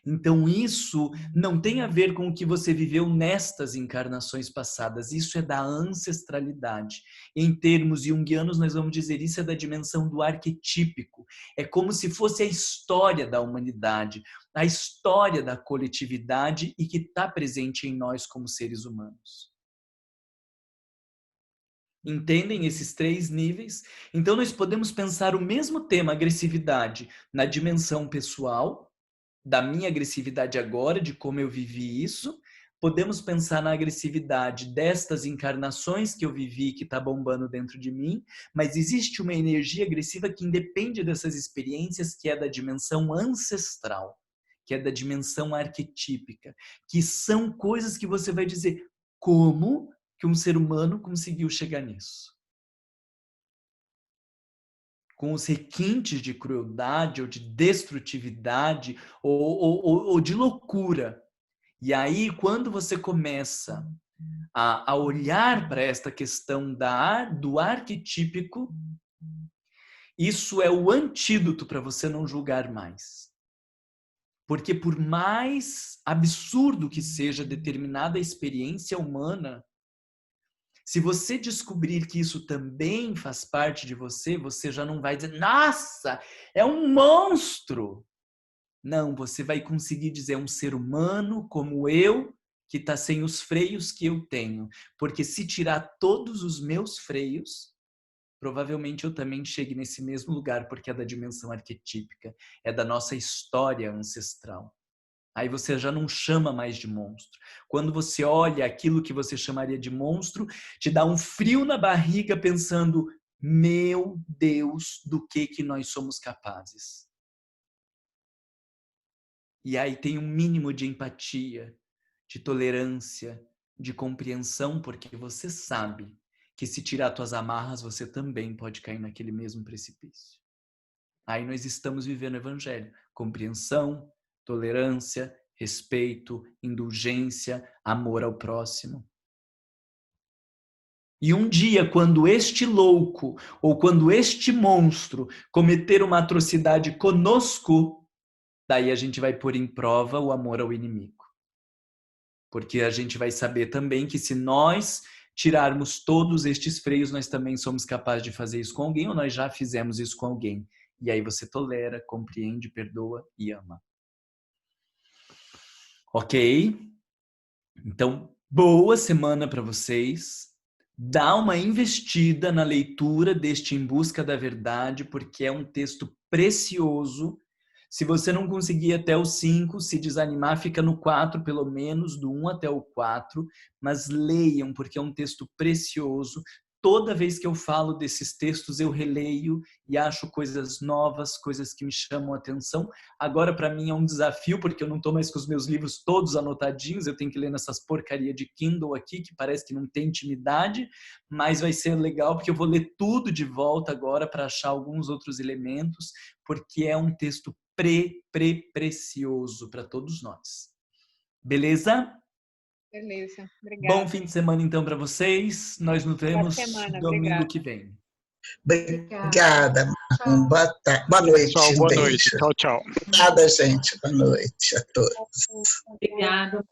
Então, isso não tem a ver com o que você viveu nestas encarnações passadas. Isso é da ancestralidade. Em termos junguianos, nós vamos dizer isso é da dimensão do arquetípico. É como se fosse a história da humanidade, a história da coletividade e que está presente em nós como seres humanos. Entendem esses 3 níveis? Então, nós podemos pensar o mesmo tema, agressividade, na dimensão pessoal, da minha agressividade agora, de como eu vivi isso. Podemos pensar na agressividade destas encarnações que eu vivi, que está bombando dentro de mim, mas existe uma energia agressiva que independe dessas experiências, que é da dimensão ancestral, que é da dimensão arquetípica, que são coisas que você vai dizer, como que um ser humano conseguiu chegar nisso? Com os requintes de crueldade ou de destrutividade ou de loucura. E aí, quando você começa a olhar para esta questão do arquetípico, isso é o antídoto para você não julgar mais. Porque por mais absurdo que seja determinada experiência humana, se você descobrir que isso também faz parte de você, você já não vai dizer, nossa, é um monstro. Não, você vai conseguir dizer, é um ser humano como eu, que está sem os freios que eu tenho. Porque se tirar todos os meus freios, provavelmente eu também chegue nesse mesmo lugar, porque é da dimensão arquetípica, é da nossa história ancestral. Aí você já não chama mais de monstro. Quando você olha aquilo que você chamaria de monstro, te dá um frio na barriga pensando, meu Deus, do que nós somos capazes. E aí tem um mínimo de empatia, de tolerância, de compreensão, porque você sabe que se tirar tuas amarras, você também pode cair naquele mesmo precipício. Aí nós estamos vivendo o evangelho. Compreensão, tolerância, respeito, indulgência, amor ao próximo. E um dia, quando este louco ou quando este monstro cometer uma atrocidade conosco, daí a gente vai pôr em prova o amor ao inimigo. Porque a gente vai saber também que se nós tirarmos todos estes freios, nós também somos capazes de fazer isso com alguém ou nós já fizemos isso com alguém. E aí você tolera, compreende, perdoa e ama. Ok? Então, boa semana para vocês. Dá uma investida na leitura deste Em Busca da Verdade, porque é um texto precioso. Se você não conseguir até o 5, se desanimar, fica no 4, pelo menos, do 1 até o 4. Mas leiam, porque é um texto precioso. Toda vez que eu falo desses textos, eu releio e acho coisas novas, coisas que me chamam a atenção. Agora, para mim, é um desafio, porque eu não estou mais com os meus livros todos anotadinhos, eu tenho que ler nessas porcaria de Kindle aqui, que parece que não tem intimidade, mas vai ser legal, porque eu vou ler tudo de volta agora para achar alguns outros elementos, porque é um texto precioso para todos nós. Beleza? Beleza, obrigada. Bom fim de semana, então, para vocês. Nós nos vemos domingo que vem. Obrigada, Marlon. Boa noite. Pessoal, boa noite. Tchau, tchau. Obrigada, gente. Boa noite a todos. Obrigada.